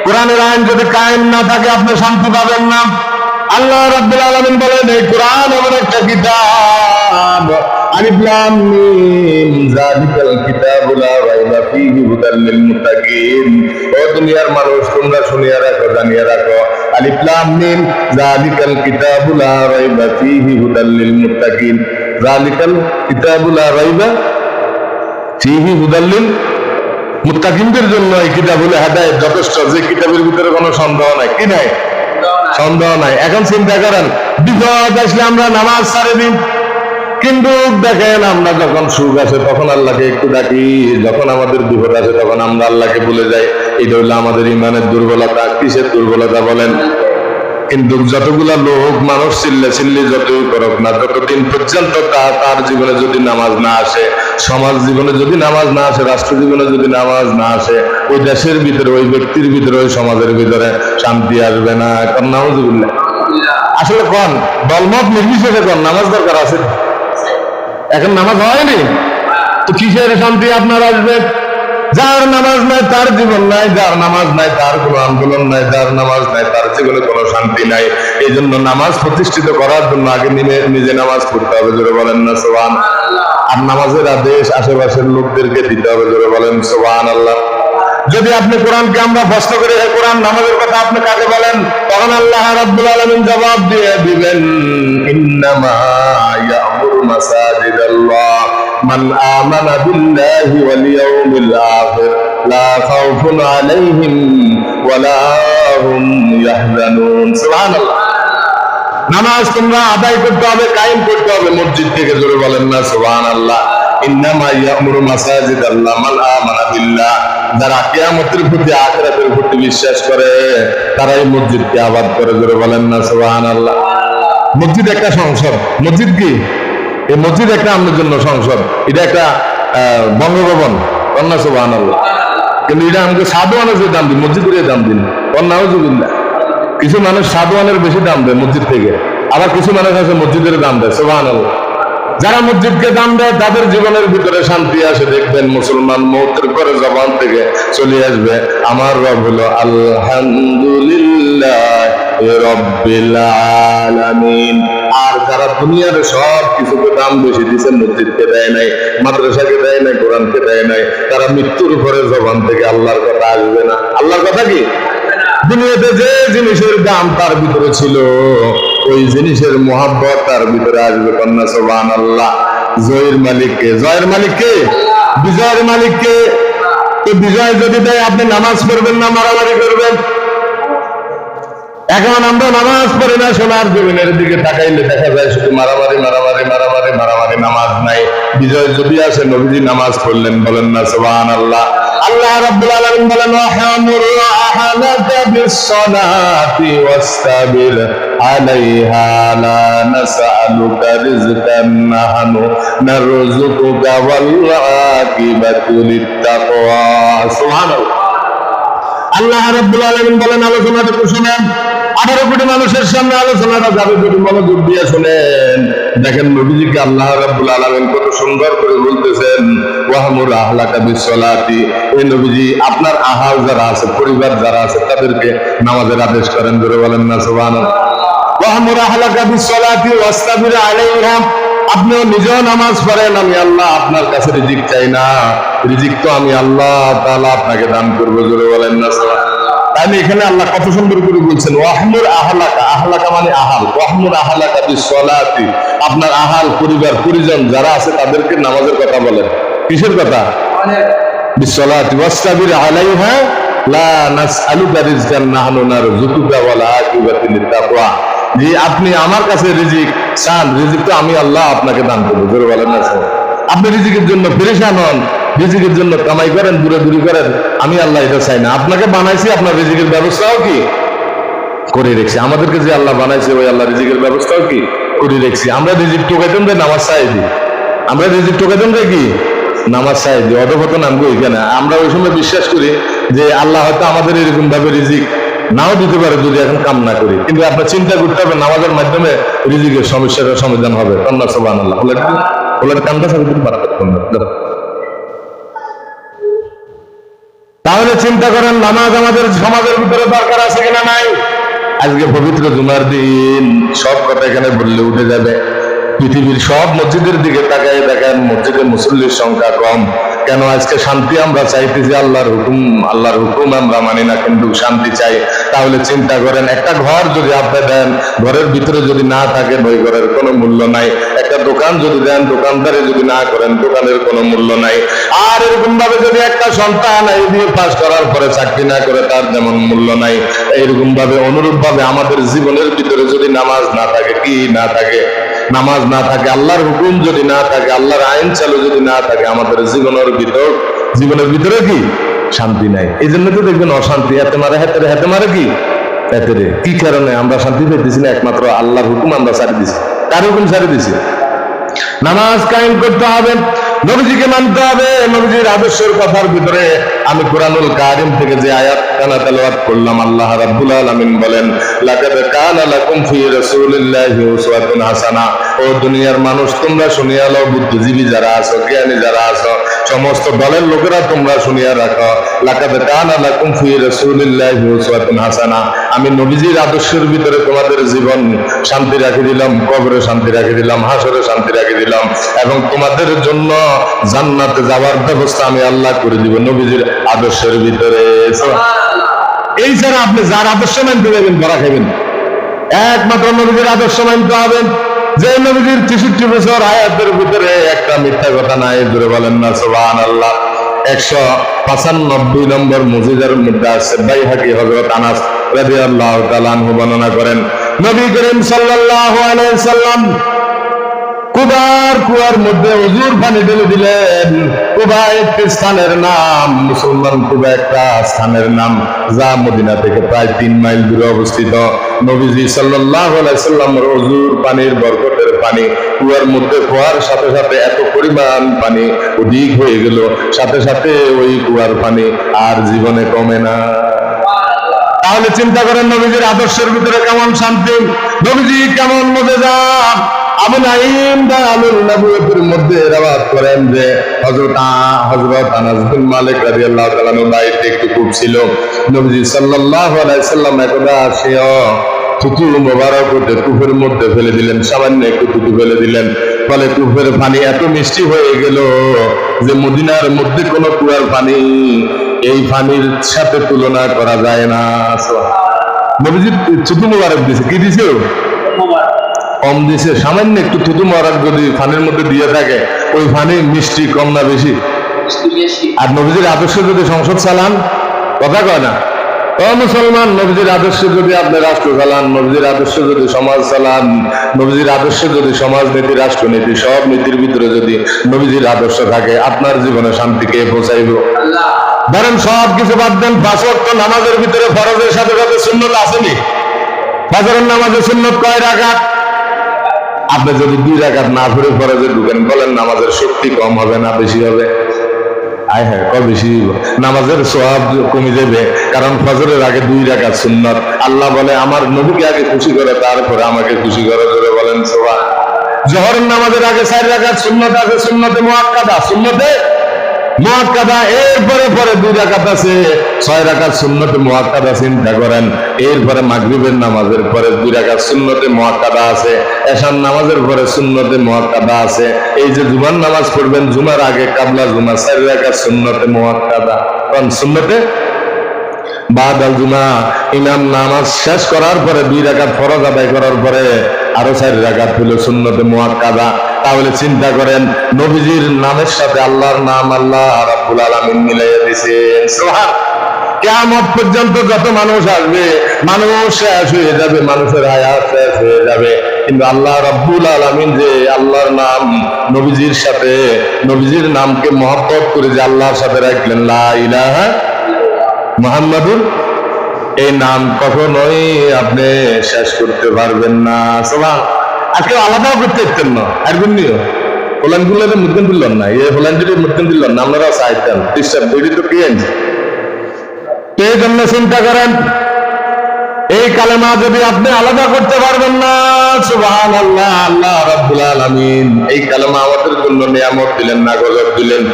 কোরআনের আইন যদি কায়েম না থাকে আপনি শান্তি পাবেন না। আল্লাহ রাব্বুল আলামিন বলেন, এই কোরআন এমন একটা কিতাব, আলিফ লাম মিম, যালিকাল কিতাবু লা রাইবা ফীহি হুদাল লিল মুত্তাকিন। ও দুনিয়ার মানুষ, তোমরা শুনিয়া রাখো, জানিয়া রাখো, আলিফ লাম মিম, যালিকাল কিতাবু লা রাইবা ফীহি হুদাল লিল মুত্তাকিন। যালিকাল কিতাবু লা রাইবা ফীহি হুদাল লিল মুত্তাকিনদের জন্য এই কিতাবুল হেদায়েত যথেষ্ট, যে কিতাবের ভিতরে কোনো সন্দেহ নাই। কি নাই? সন্দেহ নাই। এখন চিন্তা করেন, বিপদ আসলে আমরা নামাজ ছাড়ে দিই, কিন্তু দেখেন আমরা যখন সুখ আসে তখন আল্লাহকে একটু ডাকি, যখন আমাদের বিপদ আসে তখন আমরা আল্লাহকে ভুলে যাই। এটা হলো আমাদের ইমানের দুর্বলতা। কিসের দুর্বলতা বলেন? কিন্তু যতগুলা লোক মানুষ চিল্লি যতই করুক না, যতদিন পর্যন্ত তার জীবনে যদি নামাজ না আসে, সমাজ জীবনে যদি নামাজ না আসে, রাষ্ট্র জীবনে যদি নামাজ না আসে, ওই দেশের ভিতরে, ওই ব্যক্তির ভিতরে, ওই সমাজের ভিতরে শান্তি আসবে না। কারণ নাউজুবিল্লাহ। আসলে কোন দলমত নির্বিশেষে কোন নামাজ দরকার আছে? এখন নামাজ হয়নি তো কিসের শান্তি আপনার আসবে? যার নামাজ নাই তার জীবন নাই, যার নামাজ নাই তার কোনো আন্দোলন নাই, যার নামাজ নাই তার জীবনে কোনো শান্তি নাই। এই জন্য নামাজ প্রতিষ্ঠিত করার জন্য আগে নিজে নামাজ পড়তে হবে। জোরে বলেন না সুবহানাল্লাহ। আর নামাজের আদেশ আশেপাশের লোকদেরকে দিতে হবে। জোরে বলেন সুবহানাল্লাহ। যদি আপনি কোরআনকে আমরা প্রশ্ন করি, হে কোরআন নামাজের কথা আপনি কাকে বলেন, তখন আল্লাহ রাব্বুল আলামিন জবাব দিয়ে দিবেন, ইন্নামা ইয়া'মুরু মাসাজিদাল্লাহ মান আমানা বিল্লাহি ওয়াল ইয়াউমিল আখির লা খাউফুন আলাইহিম ওয়ালা হুম ইয়াহজানুন। সুবহানাল্লাহ। নামাজ তোমরা আদায় করতে হবে, কায়েম করতে হবে মসজিদ থেকে। জোরে বলেন না সুবহানাল্লাহ। ইন্নামা ইয়া'মুরু মাসাজিদাল্লাহ মান আমানা বিল্লাহ, যারা কিয়ামতের প্রতি, আখিরাতের প্রতি বিশ্বাস করে তারাই মসজিদকে আবাদ করে। জোরে বলেন না সুবহানাল্লাহ। মসজিদ একটা সংসদ। মসজিদ কি? এই মসজিদ একটা আমাদের জন্য সংসদ। এটা একটা বঙ্গভবন। কন্যা সুবহানাল্লাহ। কিন্তু এটা আমাকে সাদওয়ানের যে দাম দিন, মসজিদের দাম দিন। নাউজুবিল্লাহ। কিছু মানুষ সাদওয়ানের বেশি দাম দেয় মসজিদ থেকে, আবার কিছু মানুষ আছে মসজিদের দাম দেয়। সুবহানাল্লাহ। যারা মসজিদকে দাম দেয় তাদের জীবনের ভিতরে শান্তি আসে। দেখবেন মুসলমান মৌতের পরে জবান থেকে চলে আসবে, আমার রব হলো আলহামদুলিল্লাহ রাব্বিল আলামিন। আর যারা দুনিয়ার সব কিছুকে দাম বেশি দিচ্ছে, মসজিদকে দেয় নাই, মাদ্রাসাকে দেয় নাই, কোরআনকে দেয় নাই, তারা মৃত্যুর পরে জবান থেকে আল্লাহর কথা আসবে না। আল্লাহর কথা কি? দুনিয়াতে যে জিনিসের দাম তার ভিতরে ছিল, ওই জিনিসের মোহাব্বত তার ভিতরে আসবে। কন্যা সুবহানাল্লাহ। জয়ের মালিককে, জয়ের মালিককে, বিজয়ের মালিককে। তো বিজয় যদি দেয়, আপনি নামাজ পড়বেন না মারামারি করবেন? এখন আমরা নামাজ পড়ি না, সোনার জমিনের দিকে তাকাইলে দেখা যায় শুধু মারামারি মারামারি মারামারি মারামারি, নামাজ নাই। বিজয় যদি আসে, নবীজি নামাজ পড়লেন। বলেন না সুবহানাল্লাহ। আল্লাহ রাব্বুল আলামিন বলেন, ওয়াহমুর আহলাকা বিস-সালাতি ওয়াসতাবির আলাইহা লা নাসআলুকা রিজকান নাহনু নারযুকুকা ওয়াল আকিবাতু লিত-তাকওয়া। সুবহানাল্লাহ। আল্লাহ রাব্বুল আলামিন বলেন, আলোচনাটা শুনেন। 18 কোটি মানুষের সামনে আলোচনাটা যাবে, যদি মনোযোগ দিয়ে শুনেন। দেখেন নবীজিকে আল্লাহ রাব্বুল আলামিন কত সুন্দর করে বলতেছেন, ওয়াহমুর আহলাকা বিস-সালাতি। এই নবীজি আপনার আহাল যারা আছে, পরিবার যারা আছে, তাদেরকে নামাজের আদেশ করেন। জোরে বলেন না সুবহানাল্লাহ। ওয়াহমুর আহলাকা বিস-সালাতি ওয়াসতাবির আলাইহা। আপনিও নিজেও নামাজ পড়েন। আমি আল্লাহ আপনার কাছে রিজিক চাই না, রিজিক তো আমি আল্লাহ তাআলা আপনাকে দান করবো। জোরে বলেন না সুবহানাল্লাহ। তাহলে এখানে আল্লাহ কত সুন্দর করে বলছেন, ওয়াহমুর আহলাকা। আহলাকা মানে আহাল। ওয়াহমুর আহলাকা বিস-সালাতি। আপনার আহাল, পরিবার, পরিজন যারা আছে তাদেরকে নামাজের কথা বলেন। কিসের কথা? বিস-সালাতি ওয়াসতাবির আলাইহা লা নাসআলুকা রিজকান নাহনু নারযুকুকা ওয়াল আকিবাতু লিত-তাকওয়া। যে আপনি আমার কাছে রিজিক চান, রিজিক তো আমি আল্লাহ আপনাকে দান করবো। জোরে বলেন না। আপনি রিজিকের জন্য পেরেশান হন, রিজিকের জন্য কামাই করেন, দূরে দূরে করেন, আমি আল্লাহ এটা চাই না। আপনাকে বানাইছি, আপনার রিজিকের ব্যবস্থাও কি করে রেখেছি। আমাদেরকে যে আল্লাহ বানাইছে, ওই আল্লাহ রিজিকের ব্যবস্থাও কি করে রেখেছি। আমরা রিজিক টোকাইতেন রে নামাজ চাই দিই, আমরা রিজিক টোকাইতেন রে কি নামাজ চাই দিই। অধপতন নামবো এখানে। আমরা ওই সময় বিশ্বাস করি যে আল্লাহ হয়তো আমাদের এরকম ভাবে রিজিক নাও দিতে পারে যদি এখন কাম না করি। কিন্তু আপনার চিন্তা করতে হবে, নামাজের মাধ্যমে রিজিকের সমস্যাটার সমাধান হবে। কন্যা সুবহানাল্লাহ। ওলার কান্দা সাবিত বারাকাত। তাহলে চিন্তা করেন, নামাজ আমাদের সমাজের ভিতরে দরকার আছে কিনা নাই? আজকে পবিত্র জুমার দিন, সব কথা এখানে বললে উঠে যাবে। পৃথিবীর সব মসজিদের দিকে তাকায় দেখেন, মসজিদে মুসল্লির সংখ্যা কম, কেন আজকে শান্তি আমরা চাইতেছি, আল্লাহর হুকুম আমরা মানি না, কিন্তু শান্তি চাই। তাহলে চিন্তা করেন, একটা ঘর যদি আপনি দেন, ঘরের ভিতরে যদি না থাকে ওই ঘরের কোনো মূল্য নাই। একটা দোকান যদি দেন, দোকানদারে যদি না করেন, দোকানের কোনো মূল্য নাই। আর এরকম ভাবে যদি একটা সন্তান এই দিয়ে পাস করার পরে চাকরি না করে, তার যেমন মূল্য নাই, এইরকম ভাবে অনুরূপ ভাবে আমাদের জীবনের ভিতরে যদি নামাজ না থাকে, কি না থাকে, নামাজ না থাকে, আল্লাহর হুকুম যদি না থাকে, আল্লাহর আইন চালু যদি না থাকে, আমাদের জীবনের ভিতরে কি শান্তি নাই। এই জন্য তো দেখবেন অশান্তি, হাতে মারে কি কারণে আমরা শান্তি পেতেছি না? একমাত্র আল্লাহর হুকুম আমরা ছাড়ি দিছি। কার হুকুম ছাড়ি দিছি? নামাজ কায়েম করতে হবে, নবীজিকে মানতে হবে। নবীজির আদর্শের কথার ভিতরে আমি কোরআনুল কারীম থেকে যে আয়াত কানা তেলাওয়াত করলাম, আল্লাহ রাব্বুল আলামিন বলেন, লাকাদ কানা লাকুম ফি রাসূলিল্লাহি উসওয়াতুন হাসানা। ও দুনিয়ার মানুষ, তোমরা শুনিয়া লও, বুদ্ধিজীবী যারা আছো, জ্ঞানী যারা আছো, সমস্ত দলের লোকেরা তোমরা শুনিয়া রাখো, লাকাদ কানা লাকুম ফি রাসূলিল্লাহি উসওয়াতুন হাসানা। আমি নবীজির আদর্শের ভিতরে তোমাদের জীবন শান্তি রাখি দিলাম, কবরে শান্তি রাখি দিলাম, হাসরে শান্তি রাখি দিলাম, এবং তোমাদের জন্য জান্নাতে যাওয়ার ব্যবস্থা আমি আল্লাহ করে দিব নবীজির আদর্শের ভিতরে। এই ছাড়া আপনি যার আদর্শ মানতে যাবেন ধরা খাবেন। একমাত্র নবীজির আদর্শ মানতে হবে। যে নবীজির 63 বছর হায়াতের ভিতরে একটা মিথ্যা কথা নাই, জোরে বলেন না সুবহানাল্লাহ। 195 নম্বর মুজিজার মধ্যে আছে, বাইহাকী হযরত আনাস রাদিয়াল্লাহু তাআলা আনহু বর্ণনা করেন, নবী করিম সাল্লাল্লাহু আলাইহি সাল্লাম কুবার মধ্যে হুজুর পানি ঢেলে দিলেন। কুবা একটি স্থানের নাম, মুসলমান কুবা একটা স্থানের নাম, যা মদিনা থেকে প্রায় 3 মাইল দূরে অবস্থিত। নবীজি সাল্লাল্লাহু আলাইহি সাল্লামের হুজুর পানির বরকতের পানি কুয়ার মধ্যে পড়ার সাথে সাথে এত পরিমাণ পানি অধিক হয়ে গেল, সাথে সাথে ওই কুয়ার পানি আর জীবনে কমে না। তাহলে চিন্তা করেন নবীজির আদর্শের ভিতরে কেমন শান্তি, নবীজি কেমন মুজিজা। আবু নাঈম দালালুন নবুয়তের মধ্যে রাওয়াত করেন যে হযরত আনাস বিন মালিক রাদিয়াল্লাহু তাআলা বাড়িতে একটু কূপ ছিল। নবীজি সাল্লাল্লাহু আলাইহি সাল্লাম একদা আসিয়া থুতু মোবারক হতে কূপের মধ্যে ফেলে দিলেন, সামান্য একটু থুতু ফেলে দিলেন, ফলে কূপের পানি এত মিষ্টি হয়ে গেল যে মদিনার মধ্যে কোন কুয়ার পানি এই পানির সাথে তুলনা করা যায় না। নবীজি থুতু মোবারক দিছে, কি দিছে? কম দিছে, সামান্য একটু থুতু মোবারক যদি পানির মধ্যে দিয়ে থাকে, ওই পানি মিষ্টি কম না বেশি? আর নবীজির আদর্শে যদি সংসদ চালান, কথা কয় না ও মুসলমান, নবীজির আদর্শে যদি আপনি রাষ্ট্র চালান, নবীজির আদর্শে যদি সমাজ চালান, নবীজির আদর্শে যদি সমাজনীতি, রাষ্ট্রনীতি, সব নীতির ভিতরে যদি নবীজির আদর্শ থাকে, আপনার জীবনে শান্তি কে পৌঁছাইব? ধরেন সব কিছু বাদ দেন, 5 ওয়াক্ত নামাজের ভিতরে ফরজের সাথে সাথে সুন্নত আসেনি? ফজরের নামাজে সুন্নত কয় রাকাত? আপনি যদি 2 রাকাত না পড়ে ফরজে ঢুকেন, বলেন নামাজের শক্তি কম হবে না বেশি হবে? আয় হ্যাঁ, বেশি নামাজের সওয়াব কমে যাবে, কারণ ফজরের আগে 2 রাকাত সুন্নত। আল্লাহ বলে আমার নবীকে আগে খুশি করে, তারপরে আমাকে খুশি করে, জোরে বলেন সুবহান। জোহরের নামাজের আগে 4 রাকাত সুন্নত আছে, সুন্নতে মুআক্কাদা, এরপরে 2 রাকাত আছে, 6 রাকাত সুন্নতে মুআক্কাদা। চিন্তা করেন, এরপরে মাগরিবের নামাজের পরে 2 রাকাত সুন্নতে মুআক্কাদা আছে, এশার নামাজের পরে সুন্নতে মুআক্কাদা আছে। এই যে জুমার নামাজ পড়বেন, জুমার আগে কাবলা জুমা 4 রাকাত সুন্নতে মুআক্কাদা। কোন সুন্নতে? বাদাল জুমা ইমাম নামাজ শেষ করার পরে 2 রাকাত ফরজ আদায় করার পরে আরো 4 রাকাত হলো সুন্নতে মুআক্কাদা। তাহলে চিন্তা করেন, নবীজির নামের সাথে আল্লাহর নাম আল্লাহ রাব্বুল আলামিন মিলাইয়া দিয়েছেন। সুবহান। কিয়ামত পর্যন্ত যত মানুষ আসবে, মানুষ শেষ হয়ে যাবে, মানুষের হায়াত শেষ হয়ে যাবে, কিন্তু আল্লাহ রাব্বুল আলামিন যে আল্লাহর নাম নবীজির সাথে, নবীজির নামকে মহব্বত করে যে আল্লাহর সাথে রাখলেন, লা ইলাহা মুহাম্মাদুর, এই নাম কখনোই আপনি শেষ করতে পারবেন না। সুবহান। আজকে আলাদাও করতে পারতেন না, একদিন নিও হোলান গুলোতে মুদ্দিন দিলেন না, এই হোলান যদি মুদ্দিন দিলেন না, আপনারা চাইতেন ডিস্টার্ব বেরি তো কি আনছে। এই জন্য চিন্তা করেন, এই কালেমা যদি আপনি আলাদা করতে পারবেন না, সুবহানাল্লাহ, আল্লাহ রাব্বুল আলামিন এই কালেমা আমাদের জন্য নিয়ামত দিলেন না গজব দিলেন?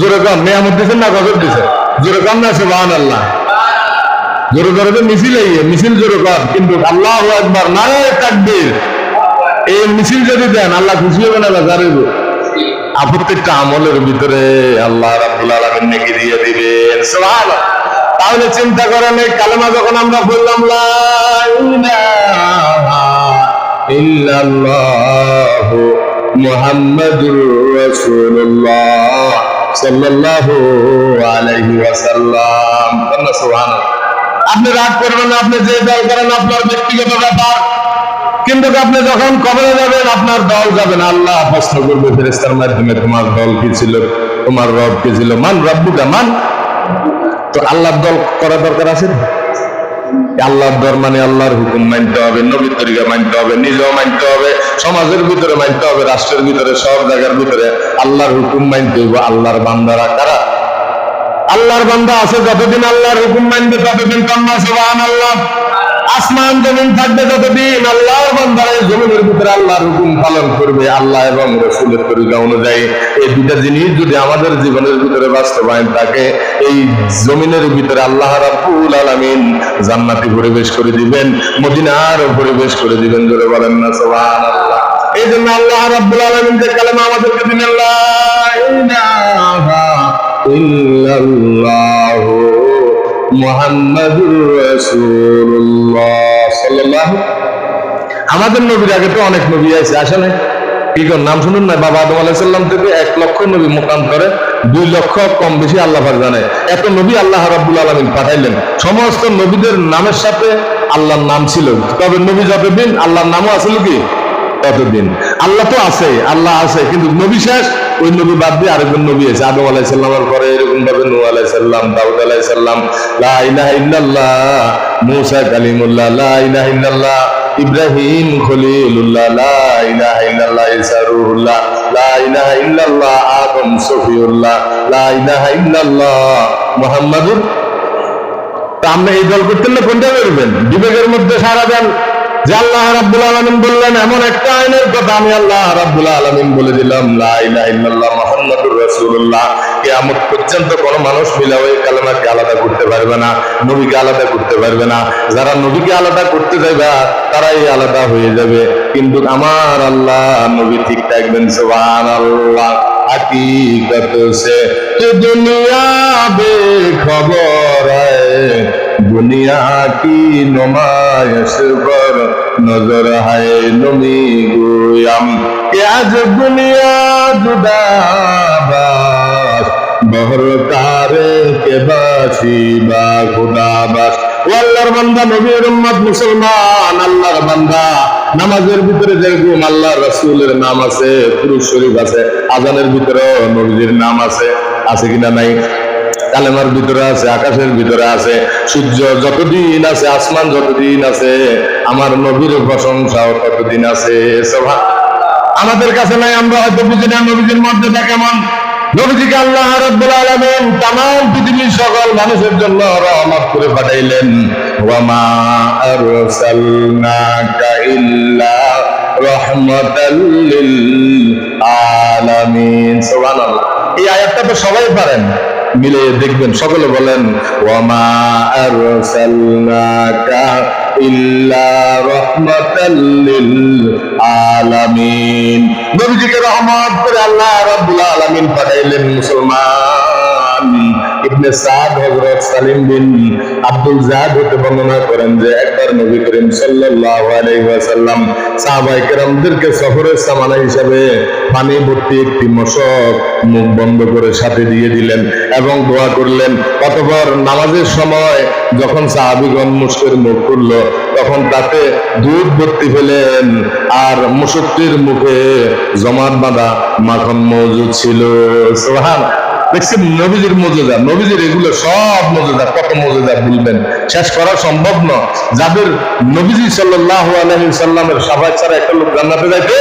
জোরে কম, নিয়ামত দিয়েছেন না গজব দিয়েছেন? জোরে কম না সুবহানাল্লাহ। জোরে জোরে মিছিল জোরে কম, কিন্তু আল্লাহু আকবার, নারে তাকবীর, এই মিছিল যদি দেন আল্লাহ খুশি হবে না বেজার হইব? প্রত্যেকটা আমলের ভিতরে আল্লাহ রাব্বুল আলামিন নেকি দিয়ে দিবেন। সুবহানাল্লাহ। তাহলে চিন্তা করেন, এই কালেমা যখন আমরা বললাম লা ইলাহা ইল্লাল্লাহ মুহাম্মাদুর রাসূলুল্লাহ সাল্লাল্লাহু আলাইহি ওয়াসাল্লাম, সুবহানাল্লাহ। আপনি রাগ করবেন না, আপনি যে দল করেন আপনার ব্যক্তিগত ব্যাপার, কিন্তু আপনি যখন কবরে যাবেন আপনার দল যাবেন, আল্লাহ প্রশ্ন করবে ফেরেশতার মাধ্যমে, তোমার দল কি ছিল, তোমার রব কি ছিল, মান রব্বুকা মান। তো আল্লাহর দল করা দরকার আছে। আল্লাহর দল মানে আল্লাহর হুকুম মানতে হবে, নবীর তরিকা মানতে হবে, নিজেও মানতে হবে, সমাজের ভিতরে মানতে হবে, রাষ্ট্রের ভিতরে, সব জায়গার ভিতরে আল্লাহর হুকুম মানতে হবে। আল্লাহর বান্দারা কারা? আল্লাহর বান্দা আছে যতদিন আল্লাহর হুকুম মানবে ততদিন কান্না সুবহানাল্লাহ। আসমান জমিন থাকবে যতদিন আল্লাহর বান্দারা জমিনের ভিতরে আল্লাহর হুকুম পালন করবে, আল্লাহ এবং রাসূলের তরিকা অনুযায়ী। এই দুটা জিনিস যদি আমাদের জীবনের ভিতরে বাস্তবায়ন থাকে, এই জমিনের ভিতরে আল্লাহ রাব্বুল আলামিন জান্নাতি পরিবেশ করে দিবেন, মদিনার পরিবেশ করে দিবেন। জোরে বলেন না সুবহানাল্লাহ। এই জন্য আল্লাহ রাব্বুল আলামিন যে কালেমা আমাদেরকে দিলেন, লা ইলাহা ইল্লাল্লাহ মুহাম্মাদুর রাসূলুল্লাহ সাল্লাল্লাহু। আমাদের নবীর আগে তো অনেক নবী আছে, আসলে কি কোন নাম শুনুন না, বাবা আদম আলাইহিস সালাম থেকে 1 লক্ষ নবী মুকান্তরে 2 লক্ষ কম বেশি আল্লাহ পাক জানে এত নবী আল্লাহ রাব্বুল আলামিন পাঠাইলেন। সমস্ত নবীদের নামের সাথে আল্লাহর নাম ছিল, তবে নবী যতদিন আল্লাহর নামও আছিল কি ততদিন। আল্লাহ তো আছে, আল্লাহ আছে, কিন্তু নবী শেষ, ওই নবী বাদ দিয়ে আরেকজন নবী আছে। আদম আলাইহিস সালামের পরে এরকম ভাবে নূহ আলাইহিস সালাম, দাউদ আলাইহিস সালাম, লা ইলাহা ইল্লাল্লাহ মূসা কালিমুল্লাহ, লা ইলাহা ইল্লাল্লাহ ইব্রাহিম খলিলুল্লাহ, লা ইলাহা ইল্লাল্লাহ ঈসা রূহুল্লাহ, লা ইলাহা ইল্লাল্লাহ আদম সফিউল্লাহ, লা ইলাহা ইল্লাল্লাহ মুহাম্মাদুর। তা আপনি এই দল করতেন না কোনটা করবেন? বিবেকের মধ্যে সারা দেন যে আল্লাহ রাব্বুল আলামিন বললেন এমন একটা আইনের কথা, আমি আল্লাহ রাব্বুল আলামিন বলে দিলাম লা ইলাহা ইল্লাল্লাহ মুহাম্মাদুর রাসূলুল্লাহ। কিয়ামত পর্যন্ত কোনো মানুষ মিলা ওই কালেমাকে আলাদা করতে পারবে না, নবীকে আলাদা করতে পারবে না। যারা নবীকে আলাদা করতে যাবে তারাই আলাদা হয়ে যাবে, কিন্তু আমার আল্লাহ নবী ঠিক থাকবেন। সুবহানাল্লাহ। हकीकत से तो दुनिया बेखबर है, दुनिया की नुमाइश पर नजर है नमी गोयम कि आज दुनिया जुदाबाश बहर तारे के बासी बा खुदाबाश। আল্লাহর বান্দা, নবীর উম্মত, মুসলমান, আল্লাহর বান্দা, নামাজের ভিতরে যেরকম আল্লাহর রাসূলের নাম আছে, কুরআন শরীফ আছে, আযানের ভিতরে নবীর নাম আছে, আছে কিনা নাই? কালেমার ভিতরে আছে, আকাশের ভিতরে আছে, সূর্য যতদিন আছে, আসমান যতদিন আছে, আমার নবীর প্রশংসাও ততদিন আছে। আমাদের কাছে নাই, আমরা হয়তো বুঝি না নবীর মর্যাদা কেমন। নবীজিকে আল্লাহ রাব্বুল আলামিন तमाम পৃথিবীর সকল মানুষের জন্য রহমত করে পাঠাইলেন। ওয়া মা আরসালনাকা ইল্লা রাহমাতাল লিল আলামিন। সুবহানাল্লাহ। এই আয়াতটা তো সবাই পারেন, মিলে দেখবেন, সকলে বলেন ওয়া মা আরসালনাকা ইল্লা রাহমাতাল লিল আলামিন। নবীজিকে রহমত করে আল্লাহ রাব্বুল আলামিন পাঠাইলেন। মুসলমান ইবনে সাদ হযরত সালিম বিন আব্দুল জাদ হতে বর্ণনা করেন যে একবার নবী করিম সাল্লাল্লাহু আলাইহি ওয়াসাল্লাম সাহাবায়ে কেরামদেরকে সফরের সামানা হিসেবে পানি ভর্তি একটি মশক মুখ বন্ধ করে সাথে দিয়ে দিলেন এবং দোয়া করলেন। অতঃপর নামাজের সময় যখন সাহাবীগণ মুশকের মুখ খুলল তখন তাতে দুধ ভর্তি ফেলেন আর মুশকটির মুখে জমাট বাঁধা মাখন মজুদ ছিল। সুবহানাল্লাহ। দেখছেন নবীজির মর্যাদা, নবীজির এগুলো সব মর্যাদা, কত মর্যাদা বলবেন, শেষ করা সম্ভব না। যাদের নবীজি সাল্লাল্লাহু আলাইহি সাল্লামের শাফাত ছাড়া একটা লোক জান্নাতে যাইতে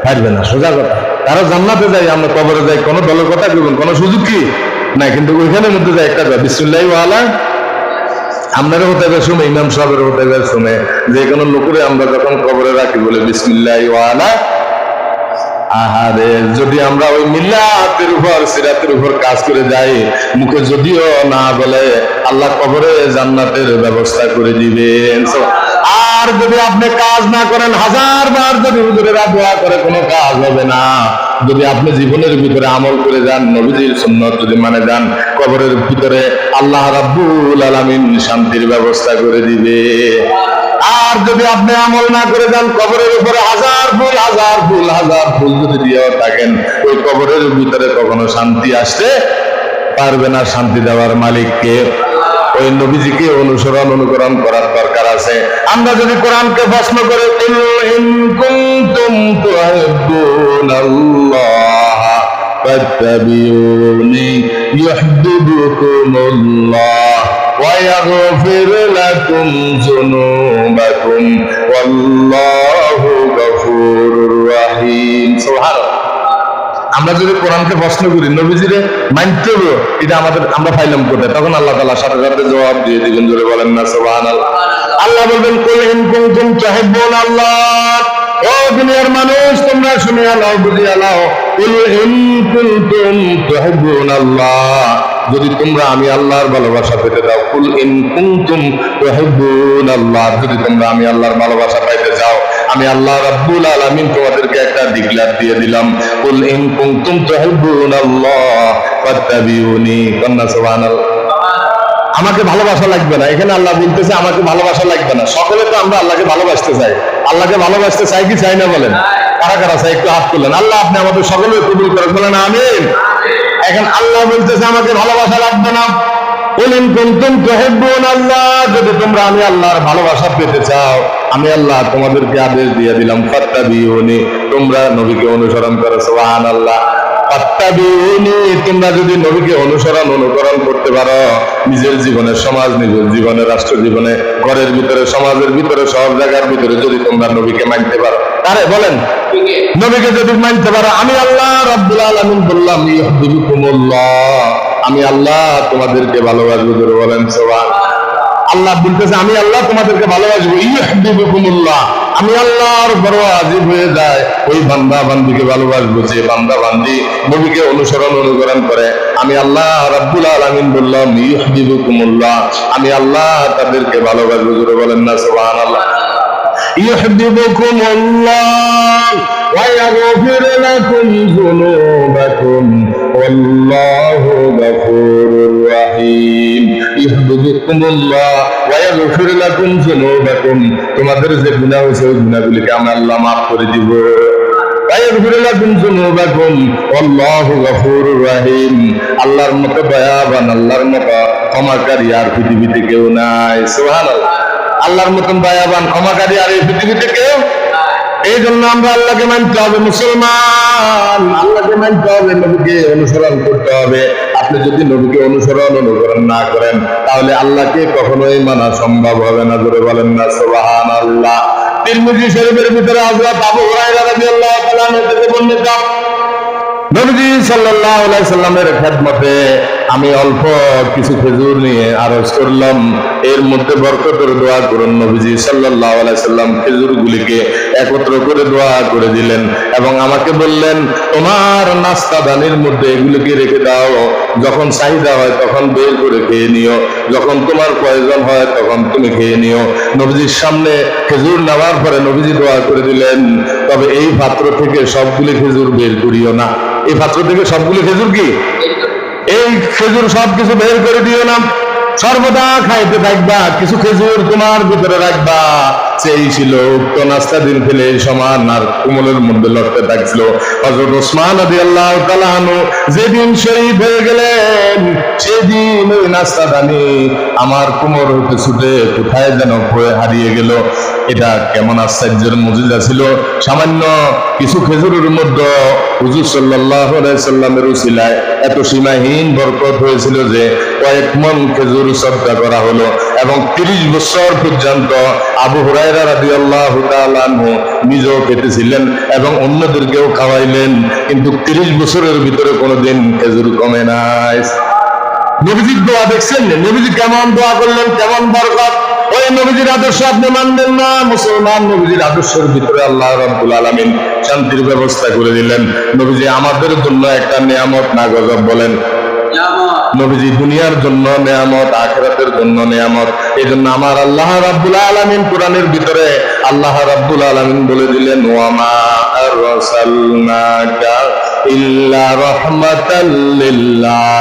পারবে না, সোজা কথা। তারা জান্নাতে যায়, আমরা কবরে যাই, কোনো দলের কথা বলবেন, কোনো সুযোগ কি নাই, কিন্তু ওইখানের মধ্যে যায় একটা বিসমিল্লাহি ওয়া আলা। আপনারা হতে পারে শুনে, ইমাম সাহেবের হতে পারে শুনে, যে কোনো লোকের আমরা যখন কবরে রাখি বলে বিসমিল্লাহি ওয়া আলা। আহারে, যদি আমরা ওই মিল্লাতের উপর, সিরাতের উপর কাজ করে যাই, মুখে যদিও না বলে, আল্লাহ কবরে জান্নাতের ব্যবস্থা করে দিবেন। আর যদি আপনি কাজ না করেন, 1000 বার যদি হুজুরেরা দোয়া করে, কোনো কাজ হবে না। যদি আপনি জীবনের ভিতরে আমল করে যান, নবীজির সুন্নাত যদি মানে যান, কবরের ভিতরে আল্লাহ রাব্বুল আলামিন শান্তির ব্যবস্থা করে দিবে। আর যদি আপনি আমল না করে যান, কবরের উপরে হাজার ফুল যদি দিয়ে থাকেন, ওই কবরের ভিতরে কখনো শান্তি আসতে পারবে না। শান্তি দেওয়ার মালিককে, ওই নবীজিকে অনুকরণ করার দরকার আছে। আমরা যদি কোরআনকে প্রশ্ন করে কুল ইন কুনতুম তুহিব্বুনাল্লাহ ফাত্তাবিউনি ইউহিব্বুকুমুল্লাহ ওয়া ইয়াগফির লাকুম যুনুবাকুম ওয়াল্লাহু গফুরুর রহিম। সুবহানাল্লাহ। আমরা যদি কোরআনকে প্রশ্ন করি, নবীজিরে মানতে হবে, এটা আমরা পাইলাম কোথায়? তখন আল্লাহ তাআলা সাথে সাথে জবাব দিয়ে দিবেন। জোরে বলেন না সুবহানাল্লাহ। আল্লাহ বলবেন কুল ইন কুনতুম তুহিব্বুনাল্লাহ, ও দুনিয়ার মানুষ তোমরা শুনিয়া নাও, বুঝিয়া নাও। কুল ইন কুনতুম তুহিব্বুনাল্লাহ, যদি তোমরা আমি আল্লাহর ভালোবাসা পেতে দাও। কুল ইন কুনতুম তুহিব্বুনাল্লাহ, যদি তোমরা আমি আল্লাহর ভালোবাসা পাইতে চাও, আমি আল্লাহ রাব্বুল আলামিন তোমাদেরকে একটা ডিক্লেয়ার দিয়ে দিলাম। কুল ইন কুনতুম তুহিব্বুনাল্লাহ ফাত্তাবিউনি। কন্না সুবহানাল্লাহ। আমাকে ভালোবাসা লাগবে না, এখানে আল্লাহ বলতেছে আমাকে ভালোবাসা লাগবে না। সকলে তো আমরা আল্লাহকে ভালোবাসতে চাই। আল্লাহকে ভালোবাসতে চাই কি চাই না বলেন? কারা কারা চাই একটু হাত তুললেন। আল্লাহ আপনি আমাদের সকলে কবুল করেন, বলেন আমিন। এখন আল্লাহ বলতেছে আমাকে ভালোবাসা লাগবে না। কুল ইন কুনতুম তুহিব্বুনাল্লাহ, যদি তোমরা আমি আল্লাহর ভালোবাসা পেতে চাও, আমি আল্লাহ তোমাদেরকে আদেশ দিয়ে দিলাম ফাত্তাবিউনি, তোমরা নবীকে অনুসরণ করো। সুবহানাল্লাহ। ফাত্তাবিউনি, তোমরা যদি নবীকে অনুকরণ করতে পারো, নিজের জীবনে, সমাজ, নিজের জীবনে, রাষ্ট্র জীবনে, ঘরের ভিতরে, সমাজের ভিতরে, সব জায়গার ভিতরে যদি তোমরা নবীকে মানতে পারো, আরে বলেন নবীকে যদি মানতে পারো, আমি আল্লাহ রাব্বুল আলামিন বললাম ইউহিব্বুকুমুল্লাহ, আমি আল্লাহ তোমাদেরকে ভালোবাসবো। জোরে বলেন সুবহানাল্লাহ। আল্লাহ বলতেছে আমি আল্লাহ তোমাদেরকে ভালোবাসবো। ইউহিব্বুকুমুল্লাহ, আমি আল্লাহর বড় ওয়াজিব হয়ে যায় ওই বান্দা বান্দিকে ভালোবাসবো যে বান্দা বান্দি নবীকে অনুকরণ করে। আমি আল্লাহ রাব্বুল আলামিন বললাম ইউহিব্বুকুমুল্লাহ, আমি আল্লাহ তাদেরকে ভালোবাসবো। জোরে বলেন না সুবহানাল্লাহ। ইউহিব্বুকুমুল্লাহ ওয়া ইয়াগফির লাকুম যুনুবাকুম ওয়াল্লাহু গফুরুর রহিম। ইউহিব্বুকুমুল্লাহ ওয়া ইয়াগফির লাকুম যুনুবাকুম, তোমাদের যে গুনাহ হয়েছে ওই গুনাহগুলিকে আমি আল্লাহ মাফ করে দিব। ওয়া ইয়াগফির লাকুম যুনুবাকুম ওয়াল্লাহু গফুরুর রহিম। আল্লাহর মতো দয়াবান, আল্লাহর মতো ক্ষমাকারী আর পৃথিবীতে কেউ নাই। সুবহানাল্লাহ। আল্লাহর মতন দয়াবান, ক্ষমাকারী আর এই পৃথিবীতে কেউ। এই জন্য আমরা আল্লাহকে মানতে হবে। মুসলমান, আল্লাহকে মানতে হবে, নবীকে অনুসরণ করতে হবে। আপনি যদি নবীকে অনুকরণ না করেন, তাহলে আল্লাহকে কখনোই মানা সম্ভব হবে না। জোরে বলেন না সুবহানাল্লাহ। তিরমিজি শরীফের ভিতরে হযরত আবু হুরায়রা রাদিয়াল্লাহু তাআলা আনহু থেকে বর্ণিত, নবীজি সাল্লাল্লাহু আলাইহি সাল্লামের খেদমতে আমি অল্প কিছু খেজুর নিয়ে আরজ করলাম, এর মধ্যে বরকতের দোয়া করুন। নবীজি সাল্লাল্লাহু আলাইহি সাল্লাম খেজুরগুলিকে একত্র করে দোয়া করে দিলেন এবং আমাকে বললেন তোমার নাস্তা দানির মধ্যে এগুলিকে রেখে দাও, যখন চাহিদা হয় তখন বের করে খেয়ে নিও, যখন তোমার প্রয়োজন হয় তখন তুমি খেয়ে নিও। নবীজির সামনে খেজুর নেওয়ার পরে নবীজি দোয়া করে দিলেন, তবে এই পাত্র থেকে সবগুলি খেজুর বের করিও না। এই পাত্র থেকে সবগুলি খেজুর কি, এই খেজুর সবকিছু বের করে দিও না, সর্বদা খাইতে থাকবা, কিছু খেজুর তোমার ভিতরে রাখবা। সেই ছিল উক্ত নাস্তা দিন ফেলে সমান আর কোমলের মধ্যে লড়তে থাকছিল। হযরত ওসমান রাদিয়াল্লাহু তাআলা আনহু যেদিন শহীদ হয়ে গেলেন, সেদিন ওই নাস্তা দানি আমার কোমর হতে ছুটে কোথায় যেন হারিয়ে গেল। এটা কেমন আশ্চর্যের মুজিজা ছিল! সামান্য কিছু খেজুরের মধ্যে হুজুর সাল্লাল্লাহু আলাইহি সাল্লামের উসিলায় এত সীমাহীন বরকত হয়েছিল যে কয়েক মণ খেজুর সদকা করা হলো এবং 30 বছর পর্যন্ত আবু হুরায়রা রাদিয়াল্লাহু তাআলা আনহু নিজেও খেতেছিলেন এবং অন্যদেরকেও খাওয়াইলেন, কিন্তু 30 বছরের ভিতরে কোনোদিন খেজুর কমে নাই। নবীজির দোয়া দেখছেন, নবীজি কেমন দোয়া করলেন, কেমন বরকত! ওই নবীজির আদর্শ আপনি মানবেন না, মুসলমান। নবীজির আদর্শের ভিতরে আল্লাহ রাব্বুল আলামিন শান্তির ব্যবস্থা করে দিলেন। নবীজি আমাদের জন্য একটা নিয়ামত না গজব বলেন? নবীজি দুনিয়ার জন্য নিয়ামত, আখিরাতের জন্য নিয়ামত। এই জন্য আমার আল্লাহ রাব্বুল আলামিন কোরআনের ভিতরে আল্লাহ রাব্বুল আলামিন বলে দিলেন ওয়া মা আরসালনাকা ইল্লা রাহমাতাল লিল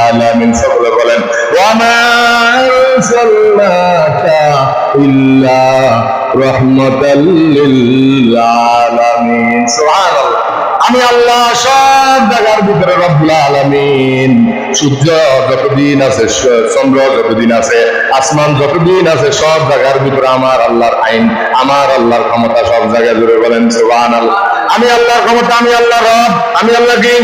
আলামিন। সকলে বলেন ওয়া মা আরসালনাকা ইল্লা রাহমাতাল লিল আলামিন। সুবহানাল্লাহ। আমি আল্লাহ সব জায়গার ভিতরে রব্বুল আলামিন। সূর্য যতদিন আছে, চন্দ্র যতদিন আছে, আসমান যতদিন আছে, সব জায়গার ভিতরে আমার আল্লাহর আইন, আমার আল্লাহর ক্ষমতা সব জায়গায় জুড়ে বলেন সুবহানাল্লাহ। আমি আল্লাহর ক্ষমতা, আমি আল্লাহ রব, আমি আল্লাহ কি?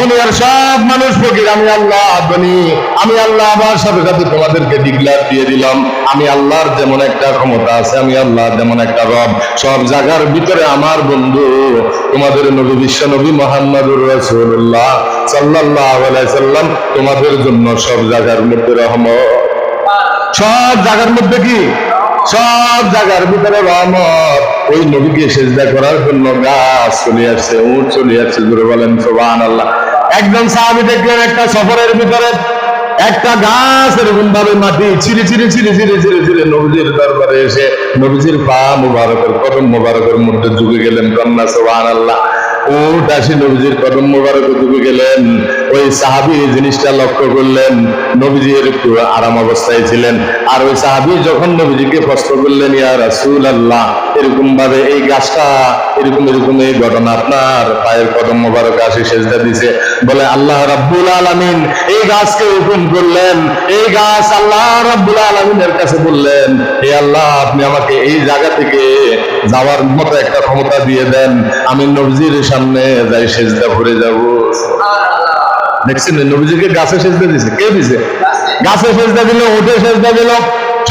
দুনিয়ার সব মানুষ ফকির, আমি আল্লাহ ধনী। আমি আল্লাহ আবার সাথে সাথে তোমাদেরকে ডিক্লেয়ার দিয়ে দিলাম, আমি আল্লাহর যেমন একটা ক্ষমতা আছে, আমি আল্লাহ যেমন একটা রব, সব জায়গার ভিতরে আমার বন্ধু তোমাদের নবী বিশ্ব নবী মুহাম্মদুর রাসূলুল্লাহ সাল্লাল্লাহু আলাইহি সাল্লাম তোমাদের জন্য সব জায়গার মধ্যে রহমত। সব জায়গার মধ্যে কি? সব জায়গার ভিতরে রহমত। ওই নবীকে সেজদা করার জন্য গাছ চলে আসছে, উট চলে আসছে, জোরে বলেন সুবহানাল্লাহ। একজন সাহাবী দেখলেন একটা সফরের ভিতরে একটা গাছ এরকম ভাবে মাটি ছিঁড়ে ছিঁড়ে ছিঁড়ে ছিঁড়ে ছিঁড়ে ছিঁড়ে নবীজির দরবারে এসে নবীজির পা মুবারকের কদম মুবারকের মধ্যে ঝুঁকে গেলেন। কন্যা সুবহানাল্লাহ। উট আসি নবীজির কদম মুবারকে ঝুঁকে গেলেন। ওই সাহাবী জিনিসটা লক্ষ্য করলেন, নবীজির একটু আরাম অবস্থায় ছিলেন। আর ওই সাহাবী যখন নবীজিকে প্রশ্ন করলেন, ইয়া রাসূলুল্লাহ, এরকম ভাবে এই গাছটা এরকম এরকম এই ঘটনা আপনার পায়ের কদম মুবারকে আসি সেজদা দিছে, বলে আল্লাহ রাব্বুল আলামিন এই গাছকে হুকুম করলেন, এই গাছ আল্লাহ রাব্বুল আলামিনের কাছে বললেন, হে আল্লাহ, আপনি আমাকে এই জায়গা থেকে যাওয়ার মতো একটা ক্ষমতা দিয়ে দেন, আমি নবীজির সামনে যাই সেজদা করে যাব। দেখছেন নবীজিকে গাছে সেজদা দিছে, কে দিছে? গাছে সেজদা দিল, উঠে সেজদা দিল।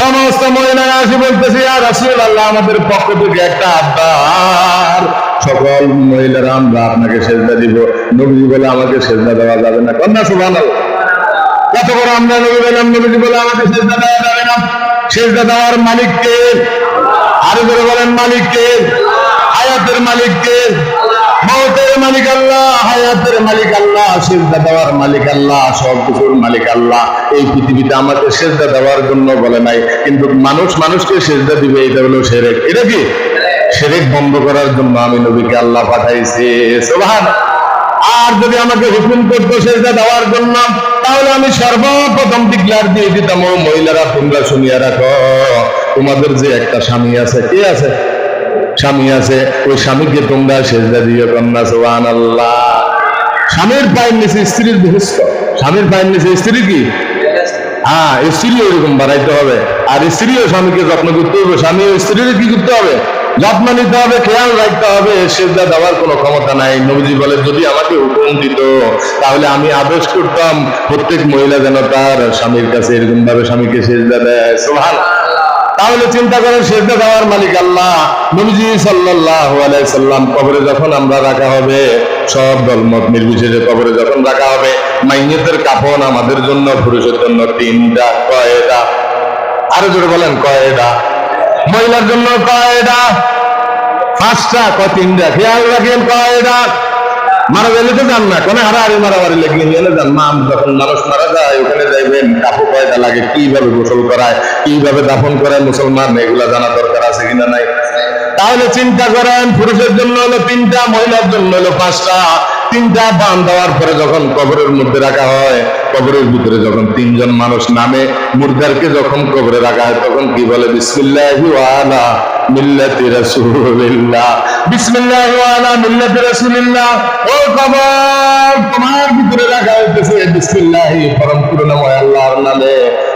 সমস্ত মহিলারা আসি বলতেছে, ইয়া রাসূলুল্লাহ, আমাদের পক্ষ থেকে একটা আবদার, সকল মহিলারা আমরা আপনাকে সেজদা দিব। নবীজি বলে আমাকে সেজদা দেওয়া যাবে না। কন্যা সুবহানাল্লাহ। কত বড় আমরা নবী বললাম, নবীজি বলে আমাকে সেজদা দেওয়া যাবে না। সেজদা দেওয়ার মালিক কে? আরো করে বলেন মালিক কে? হায়াতের মালিক কে? মওতের মালিক আল্লাহ, হায়াতের মালিক আল্লাহ, সেজদা দেওয়ার মালিক আল্লাহ, সব কিছুর মালিক আল্লাহ। এই পৃথিবীতে আমাকে সেজদা দেওয়ার জন্য বলে নাই, কিন্তু মানুষ মানুষকে সেজদা দিবে, এটা হলো শিরক। এটা কি? শিরক বন্ধ করার জন্য আমি নবীকে আল্লাহ পাঠাইছে। সুবহানাল্লাহ। আর যদি আমাকে হুকুম করতো সেজদা দেওয়ার জন্য, তাহলে আমি সর্বপ্রথম ডিক্লেয়ার দিয়ে দিতাম, ও মহিলারা তোমরা শুনিয়া রাখো, তোমাদের যে একটা স্বামী আছে, কে আছে? স্বামী আছে, ওই স্বামীকে তোমরা সেজদা দিও। কন্যা সুবহানাল্লাহ। স্বামীর পায়ের নিচে স্ত্রীর বেহেশত, স্বামীর পায়ের নিচে স্ত্রী কি? হ্যাঁ, স্ত্রীও এরকম বাড়াইতে হবে, আর স্ত্রীও স্বামীকে যত্ন করতে হবে, স্বামী ও স্ত্রীর কি করতে হবে? যত্ন নিতে হবে, খেয়াল রাখতে হবে। সেজদা দেওয়ার কোনো ক্ষমতা নাই। নবীজি বলে, যদি আমাকে হুকুম দিত তাহলে আমি আদেশ করতাম প্রত্যেক মহিলা যেন তার স্বামীর কাছে এরকম ভাবে স্বামীকে সেজদা দেয়। সুবহানাল্লাহ। তাহলে চিন্তা করেন, সেজদা দেওয়ার মালিক আল্লাহ। নবীজি সাল্লাল্লাহু আলাইহি সাল্লাম কবরে যখন আমরা রাখা হবে, সব দলমত নির্বিশেষে কবরে যখন রাখা হবে, মাইয়িতের কাফন আমাদের জন্য, পুরুষের জন্য তিনটা। কয়টা? আরো জোরে বলেন কয়টা? মহিলার জন্য কয়টা? পাঁচটা। তিনটা। খেয়াল রাখেন কয়টা? মারা গেলে তো যান না, কোনো হারাহারি মারামারি লেগে গেলে যান। যখন মানুষ মারা যায় ওখানে যাইবেন, কাপড় কয়টা লাগে, কিভাবে গোসল করায়, কিভাবে দাফন করায় মুসলমান, এগুলা জানা দরকার আছে কিনা নাই? তাহলে চিন্তা করেন, পুরুষের জন্য হলো তিনটা, মহিলার জন্য হলো পাঁচটা। তিনটা বান দেওয়ার পরে যখন কবরের মধ্যে রাখা হয়, কবরের ভিতরে যখন তিনজন মানুষ নামে, মুর্দারকে যখন কবরে রাখা হয়, তখন কি বলে? বিসমিল্লাহি ওয়া আলা মিল্লাতি রাসূলিল্লাহ, বিসমিল্লাহি ওয়া আলা মিল্লাতি রাসূলিল্লাহ। ও কবর, তোমার ভিতরে রাখা হইতেছে বিসমিল্লাহি, পরম করুণাময় আল্লাহর নামে,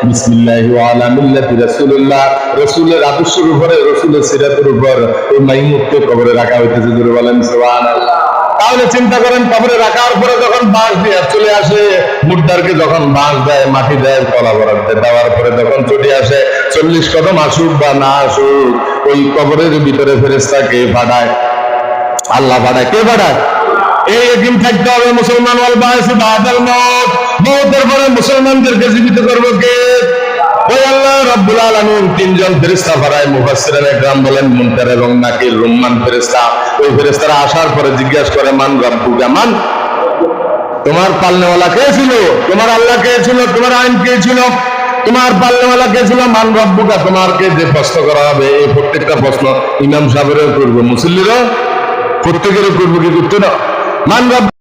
বিসমিল্লাহি ওয়া আলা মিল্লাতি রাসূলিল্লাহ, রাসূলের আদর্শের উপরে, রাসূলের সিরাতের উপর এই মাইয়িতকে কবরে রাখা হইতেছে। জোরে বলেন সুবহানাল্লাহ। তাহলে চিন্তা করেন, কবরে রাখার পরে যখন বাঁশ দিয়ে চলে আসে, মুর্দারকে যখন বাঁশ দেয়, মাটি দেয়, কলা বরাদ দেওয়ার পরে যখন চলে আসে, 40 কদম আসুক বা না আসুক, ওই কবরের ভিতরে ফেরেশতাকে পাঠায় আল্লাহ। পাঠায় কে? পাঠায়। এই একদিন থাকতে হবে মুসলমান, ওয়াল বা'স বা'দাল মাউত, মওতের পরে মুসলমানদেরকে জীবিত করবে কে? ওই আল্লাহ রাব্বুল আলামিন তিনজন ফেরেশতা পাঠায়। মুফাসসিরিনে کرام বলেন মুনকার এবং নাকির, রুম্মান ফেরেশতা। ওই ফেরেশতারা আসার পরে জিজ্ঞাসা করে, মান রাব্বুকা, মান? তোমার পালনেওয়ালা কে ছিল? তোমার আল্লাহ কে ছিল? তোমার আইন কে ছিল? তোমার পালনেওয়ালা কে ছিল? মান রাব্বুকা। তোমারকে যে প্রশ্ন করা হবে, এই প্রত্যেকটা প্রশ্ন ইমাম সাহেবেরও করবে, মুসল্লিরও প্রত্যেকেরও করবে, কি করতে না? মান রাব্বুকা।